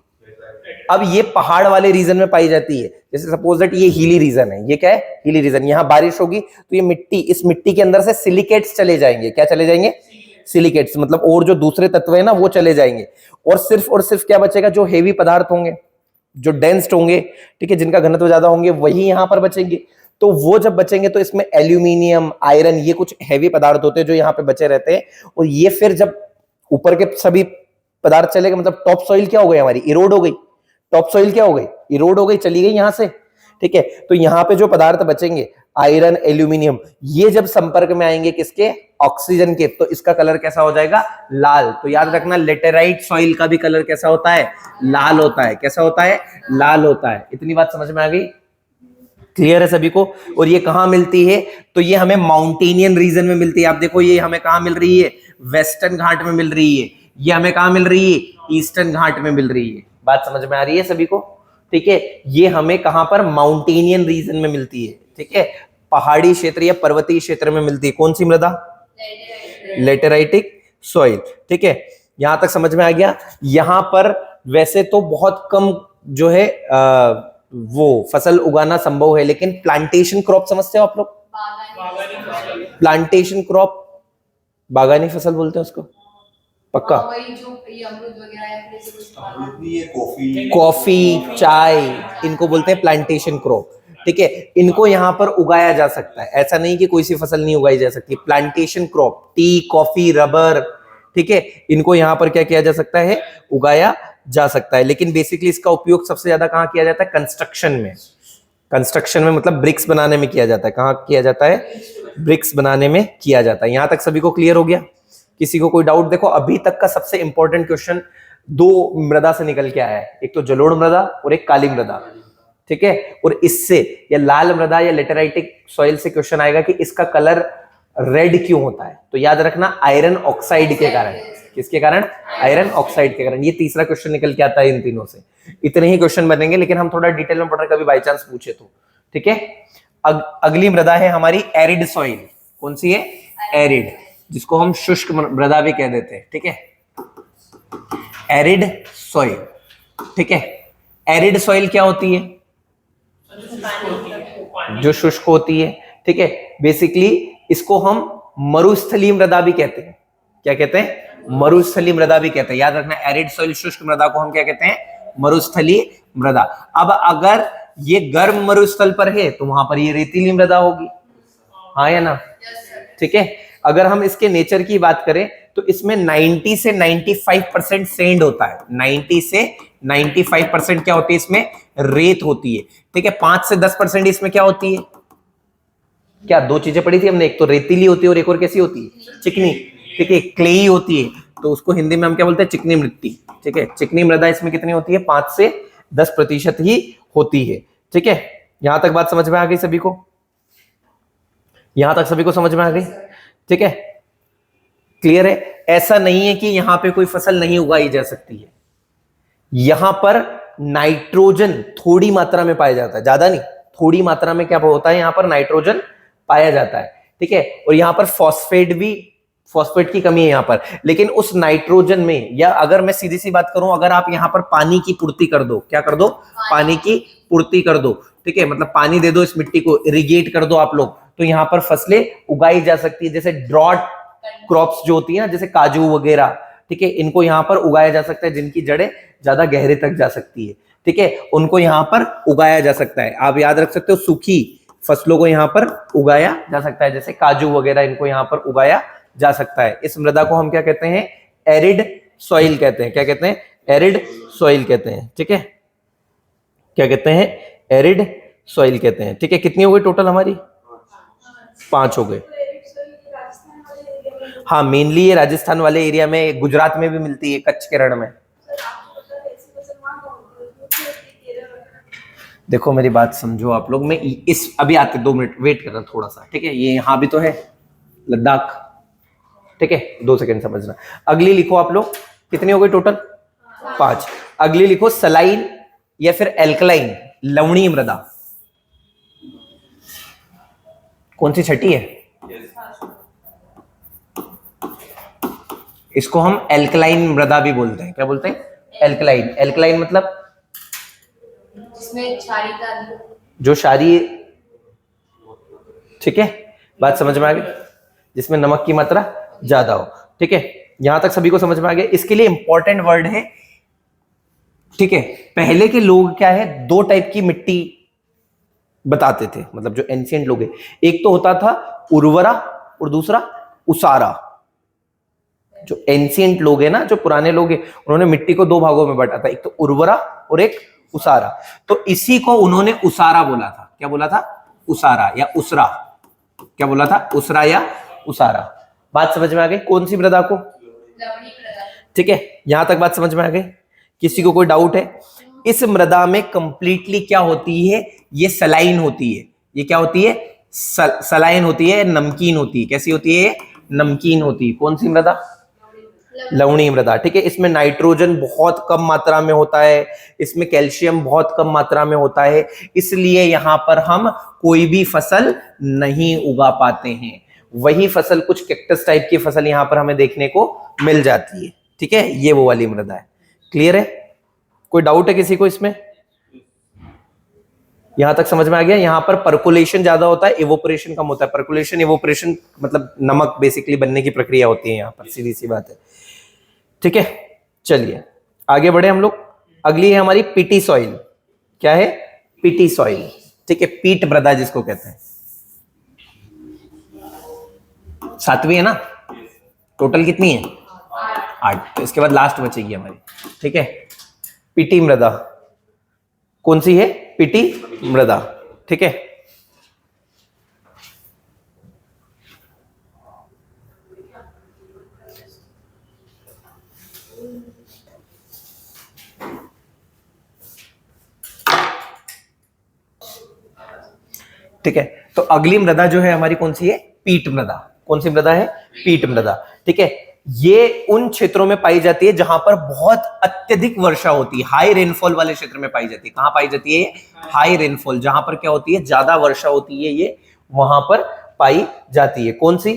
अब ये पहाड़ वाले रीजन में पाई जाती है। जैसे सपोज दैट ये हिली रीजन है, ये क्या है? Hilly region. यहां बारिश होगी तो ये मिट्टी, इस मिट्टी के अंदर से सिलिकेट्स चले जाएंगे। क्या चले जाएंगे? सिलिकेट्स, मतलब और जो दूसरे तत्व है ना वो चले जाएंगे, और सिर्फ क्या बचेगा? जो हेवी पदार्थ होंगे, जो डेंस्ड होंगे, ठीक है, जिनका घनत्व ज्यादा होंगे, वही यहां पर बचेंगे। तो वो जब बचेंगे तो इसमें एल्यूमिनियम, आयरन, ये कुछ हैवी पदार्थ होते हैं जो यहाँ पे बचे रहते हैं। और ये फिर जब ऊपर के सभी पदार्थ चले गए, मतलब टॉप सॉइल क्या हो गई हमारी? इरोड हो गई। टॉप सॉइल क्या हो गई? इरोड हो गई, चली गई यहां से। ठीक है, तो यहाँ पे जो पदार्थ बचेंगे, आयरन, एल्यूमिनियम, ये जब संपर्क में आएंगे किसके? ऑक्सीजन के, तो इसका कलर कैसा हो जाएगा? लाल। तो याद रखना, लेटेराइट सॉइल का भी कलर कैसा होता है? लाल होता है। कैसा होता है? लाल होता है। इतनी बात समझ में आ गई? क्लियर है सभी को? और ये कहां मिलती है? तो ये हमें माउंटेनियन रीजन में मिलती है। आप देखो ये हमें कहां मिल रही है? वेस्टर्न घाट में मिल रही है। ये हमें कहां मिल रही है? ईस्टर्न घाट में मिल रही है। बात समझ में आ रही है सभी को? ठीक है, ये हमें कहां पर? माउंटेनियन रीजन में मिलती है। ठीक है, पहाड़ी क्षेत्र या पर्वतीय क्षेत्र में मिलती है। कौन सी मृदा? लेटेराइटिक सॉइल। ठीक है, यहां तक समझ में आ गया? यहां पर वैसे तो बहुत कम जो है वो फसल उगाना संभव है, लेकिन प्लांटेशन क्रॉप समझते हो आप लोग? प्लांटेशन क्रॉप, बागानी फसल बोलते हैं उसको, पक्का? वही जो ये अमरूद वगैरह या फिर ऐसे कुछ कॉफी, चाय, इनको बोलते हैं प्लांटेशन क्रॉप। ठीक है, इनको यहाँ पर उगाया जा सकता है, ऐसा नहीं कि कोई सी फसल नहीं उगाई जा सकती। Plantation crop, T, coffee, rubber, ठीक है, इनको यहाँ पर क्या किया जा सकता है? उगाया जा सकता है। लेकिन बेसिकली इसका उपयोग सबसे ज्यादा कहाँ किया जाता है? कंस्ट्रक्शन में। कंस्ट्रक्शन में मतलब ब्रिक्स बनाने में किया जाता है। कहाँ किया जाता है? ब्रिक्स बनाने में किया जाता है। यहां तक सभी को क्लियर हो गया? किसी को कोई डाउट? देखो अभी तक का सबसे इंपॉर्टेंट क्वेश्चन दो मृदा से निकल के आया है, एक तो जलोढ़ मृदा और एक काली मृदा। ठीक है, और इससे या लाल मृदा या लेटेराइटिक सॉइल से क्वेश्चन आएगा कि इसका कलर रेड क्यों होता है? तो याद रखना, आयरन ऑक्साइड के कारण। किसके कारण? आयरन ऑक्साइड के कारण। ये तीसरा क्वेश्चन निकल के आता है इन तीनों से। इतने ही क्वेश्चन बनेंगे, लेकिन हम थोड़ा डिटेल में पढ़ रहे, कभी बाई चांस पूछे तो। ठीक है, अगली मृदा है हमारी एरिड सॉइल। कौन सी है? एरिड, जिसको हम शुष्क मृदा भी कह देते हैं। ठीक है, एरिड सॉइल। ठीक है, एरिड सॉइल क्या होती है? जो शुष्क होती है। ठीक है, बेसिकली इसको हम मरुस्थलीय मृदा भी कहते हैं। क्या कहते हैं? मरुस्थलीय मृदा भी कहते हैं। याद रखना, एरिड सॉइल, शुष्क मृदा को हम क्या कहते हैं? मरुस्थलीय मृदा। अब अगर ये गर्म मरुस्थल पर है तो वहां पर ये रेतीली मृदा होगी, हाँ या ना? ठीक है, अगर हम इसके नेचर की बात करें तो इसमें 90 से 95% सेंड होता है। 90 से 95% क्या होती है? इसमें रेत होती है। ठीक है, 5 से 10% इसमें क्या होती है? क्या दो चीजें पढ़ी थी हमने, एक तो रेतीली होती है और एक और कैसी होती है? चिकनी। ठीक है, क्लेई होती है, तो उसको हिंदी में हम क्या बोलते हैं? चिकनी मिट्टी। ठीक है, चिकनी मृदा इसमें कितनी होती है? 5 से 10% ही होती है। ठीक है, यहां तक बात समझ में आ गई सभी को? यहां तक सभी को समझ में आ गई? ठीक है, क्लियर है? ऐसा नहीं है कि यहां पे कोई फसल नहीं उगाई जा सकती है। यहां पर नाइट्रोजन थोड़ी मात्रा में पाया जाता है, ज्यादा नहीं, थोड़ी मात्रा में क्या होता है? यहां पर नाइट्रोजन पाया जाता है। ठीक है, और यहां पर फॉस्फेट की कमी है यहां पर। लेकिन उस नाइट्रोजन में, या अगर मैं सीधी सी बात करूं, अगर आप यहां पर पानी की पूर्ति कर दो, क्या कर दो? पानी की पूर्ति कर दो। ठीक है, मतलब पानी दे दो, इस मिट्टी को इरिगेट कर दो आप लोग, तो यहां पर फसलें उगाई जा सकती है। जैसे ड्रॉट क्रॉप्स जो होती है ना, जैसे काजू वगैरह, ठीक है, इनको यहाँ पर उगाया जा सकता है, जिनकी जड़ें ज्यादा गहरे तक जा सकती है, ठीक है, उनको यहाँ पर उगाया जा सकता है। आप याद रख सकते हो, सूखी फसलों को यहाँ पर उगाया जा सकता है, जैसे काजू वगैरह, इनको यहाँ पर उगाया जा सकता है। इस मृदा को हम क्या कहते हैं? एरिड सॉइल कहते हैं। क्या कहते हैं? एरिड सॉइल कहते हैं, ठीक है, क्या कहते हैं? एरिड सॉइल कहते हैं, ठीक है। कितनी हो गई टोटल हमारी? 5 हो गए। राजस्थान वाले एरिया में हाँ, मेनली ये राजस्थान वाले एरिया में, गुजरात में भी मिलती है, कच्छ के रण में। सर आपको पता है ऐसी फसल वहाँ कहाँ होती है? उसमें होती है केरल में। देखो मेरी बात समझो आप लोग, मैं इस अभी आते 2 मिनट वेट करना थोड़ा सा, ठीक है। ये यहाँ भी तो है लद्दाख, ठीक है, 2 सेकंड समझना। अगली लिखो आप लोग, कितनी हो गई टोटल? 5। अगली लिखो सलाइन या फिर एल्कलाइन, लवणीय मृदा। कौन सी छठी है? इसको हम एल्कलाइन मृदा भी बोलते हैं। क्या बोलते हैं? एल्कलाइन। एल्कलाइन मतलब जिसमें क्षारीयता अधिक हो। जो क्षारीय, ठीक है, बात समझ में आ गई, जिसमें नमक की मात्रा ज्यादा हो, ठीक है। यहां तक सभी को समझ में आ गया। इसके लिए इंपॉर्टेंट वर्ड है, ठीक है। पहले के लोग क्या है, 2 टाइप की मिट्टी बताते थे, मतलब जो एंशिएंट लोग हैं। एक तो होता था उर्वरा और दूसरा उसारा। जो एंशिएंट लोग हैं ना, जो पुराने लोग हैं, उन्होंने मिट्टी को 2 भागों में बांटा था, एक तो उर्वरा और एक उसारा। तो इसी को उन्होंने उसारा बोला था। क्या बोला था? उसारा या उसरा। क्या बोला था? उसरा या उसारा। बात समझ में आ गई? कौन सी मृदा को? लवणीय मृदा। ठीक है, यहां तक बात समझ में आ गई? किसी को कोई डाउट है? इस मृदा में कंप्लीटली क्या होती है? ये सलाइन होती है। ये क्या होती है? सलाइन होती है, नमकीन होती है। कैसी होती है? नमकीन होती है। कौन सी मृदा? लवणीय मृदा, ठीक है। इसमें नाइट्रोजन बहुत कम मात्रा में होता है, इसमें कैल्शियम बहुत कम मात्रा में होता है, इसलिए यहां पर हम कोई भी फसल नहीं उगा पाते हैं। वही फसल, कुछ कैक्टस टाइप की फसल यहां पर हमें देखने को मिल जाती है, ठीक है। ये वो वाली मृदा है। क्लियर है? कोई डाउट है किसी को इसमें? यहां तक समझ में आ गया? यहां पर पर्कुलेशन ज्यादा होता है, इवोपरेशन कम होता है। पर्कुलेशन, इवोपरेशन मतलब नमक बेसिकली बनने की प्रक्रिया होती है यहां पर, सीधी सी बात है, ठीक है। चलिए आगे बढ़े हम लोग। अगली है हमारी पीटी सॉइल। क्या है? पीटी सॉइल, ठीक है, पीट मृदा जिसको कहते हैं। 7वीं है ना? टोटल कितनी है? 8। तो इसके बाद लास्ट बचेगी हमारी, ठीक है, पीटी मृदा। कौन सी है? पीटी मृदा, ठीक है। ठीक है, तो अगली मृदा जो है हमारी कौन सी है? पीट मृदा। कौन सी मृदा है? पीट मृदा, ठीक है। ये उन क्षेत्रों में पाई जाती है जहां पर बहुत अत्यधिक वर्षा होती है, हाई रेनफॉल वाले क्षेत्र में पाई जाती है। कहां पाई जाती है? हाई रेनफॉल, जहां पर क्या होती है? ज्यादा वर्षा होती है, ये वहां पर पाई जाती है। कौन सी?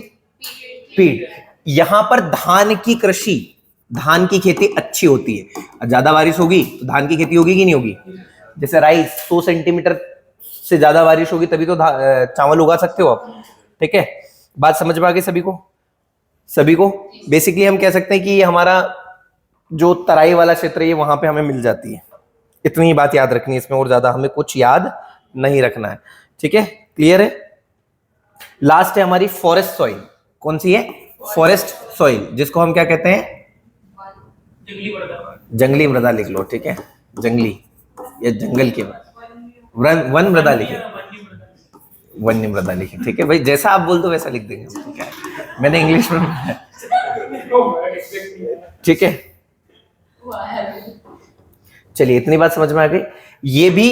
पीट। यहां पर धान की कृषि, धान की खेती अच्छी होती है। ज्यादा बारिश होगी तो धान की खेती होगी कि नहीं होगी? जैसे राइस 100 सेंटीमीटर से ज्यादा बारिश होगी तभी तो चावल उगा सकते हो आप, ठीक है। बात समझ में आ गई सभी को? सभी को बेसिकली हम कह सकते हैं कि ये हमारा जो तराई वाला क्षेत्र है, वहां पे हमें मिल जाती है। इतनी ही बात याद रखनी है इसमें, और ज्यादा हमें कुछ याद नहीं रखना है, ठीक है। क्लियर है? लास्ट है हमारी फॉरेस्ट सॉइल। कौन सी है? फॉरेस्ट सॉइल, जिसको हम क्या कहते हैं? जंगली मृदा। जंगली मृदा लिख लो, ठीक है, जंगली या जंगल के वन मृदा लिखे, वन्य मृदा लिखे, ठीक है भाई। जैसा आप बोल दो वैसा लिख देंगे, ठीक है। मैंने इंग्लिश में, ठीक है। चलिए इतनी बात समझ में आ गई। ये भी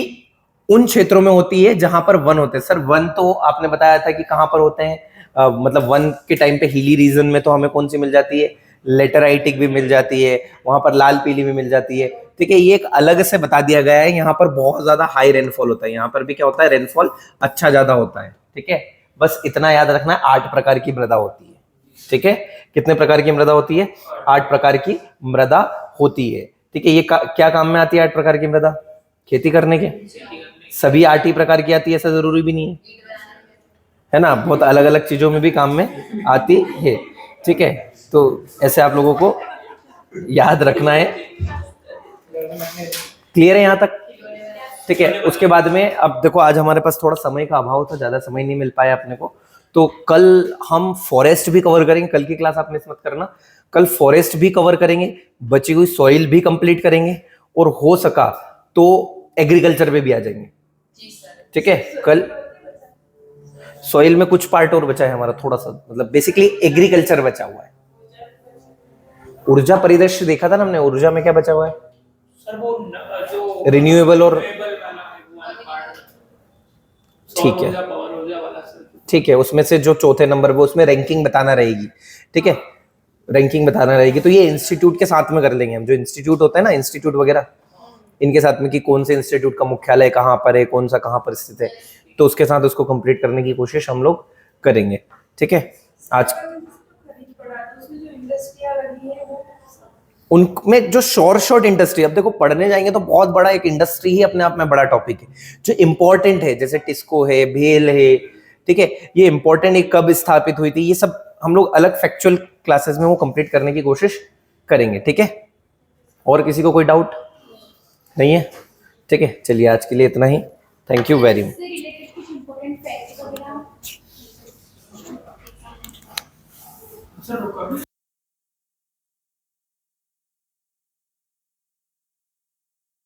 उन क्षेत्रों में होती है जहां पर वन होते हैं। सर वन तो आपने बताया था कि कहां पर होते हैं, मतलब वन के टाइम पे हिली रीजन में तो हमें कौन सी मिल जाती है? लेटराइटिक भी मिल जाती है, वहां पर लाल पीली भी मिल जाती है, ठीक है। ये एक अलग से बता दिया गया है। यहाँ पर बहुत ज्यादा हाई रेनफॉल होता है, यहाँ पर भी क्या होता है? रेनफॉल अच्छा ज्यादा होता है, ठीक है। बस इतना याद रखना है, 8 प्रकार की मृदा होती है, ठीक है। कितने प्रकार की मृदा होती है? 8 प्रकार की मृदा होती है, ठीक है। ये क्या काम में आती है 8 प्रकार की मृदा? खेती करने के? सभी 8 ही प्रकार की आती है ऐसा जरूरी भी नहीं है ना, बहुत अलग अलग चीजों में भी काम में आती है, ठीक है। तो ऐसे आप लोगों को याद रखना है। क्लियर है यहाँ तक? ठीक है। उसके बाद में अब देखो, आज हमारे पास थोड़ा समय का अभाव था, ज्यादा समय नहीं मिल पाया अपने को, तो कल हम फॉरेस्ट भी कवर करेंगे। कल की क्लास आप मिस मत करना, कल फॉरेस्ट भी कवर करेंगे, बची हुई सॉइल भी कंप्लीट करेंगे, और हो सका तो एग्रीकल्चर पे भी आ जाएंगे। जी सर। ठीक है। कल सॉइल में कुछ पार्ट और बचा है हमारा थोड़ा सा, मतलब बेसिकली एग्रीकल्चर बचा हुआ है। ऊर्जा परिदृश्य देखा था ना हमने, ऊर्जा में क्या बचा हुआ है? सर वो जो रिन्यूएबल और renewable वाला है, वो वाला part। ठीक है। पावर ऊर्जा वाला सर। ठीक है, उसमें से जो चौथे नंबर पे उसमें रैंकिंग बताना रहेगी। ठीक है, रैंकिंग बताना रहेगी। तो ये इंस्टीट्यूट के साथ में कर लेंगे हम, जो इंस्टीट्यूट होता है ना, इंस्टीट्यूट वगैरह, इनके साथ में कि कौन से इंस्टीट्यूट का मुख्यालय कहाँ पर है, कौन सा कहाँ पर स्थित है, तो उसके साथ उसको कंप्लीट करने की कोशिश हम लोग करेंगे। ठीक है। आज उसमें जो इंडस्ट्रियां लगी है वो उनमें जो शॉर्ट इंडस्ट्री, अब देखो पढ़ने जाएंगे तो बहुत बड़ा एक इंडस्ट्री ही अपने आप में बड़ा टॉपिक है जो इंपॉर्टेंट है, जैसे टिस्को है, भेल है। ठीक है, ये इंपॉर्टेंट है, कब स्थापित हुई थी, ये सब हम लोग अलग फैक्चुअल क्लासेस में वो कंप्लीट करने की कोशिश करेंगे। ठीक है। और किसी को कोई डाउट नहीं है? ठीक है, चलिए आज के लिए इतना ही। Thank you very much. इससे रिलेटेड कुछ इम्पोर्टेंट फैक्ट्स वगैरह सर रुको।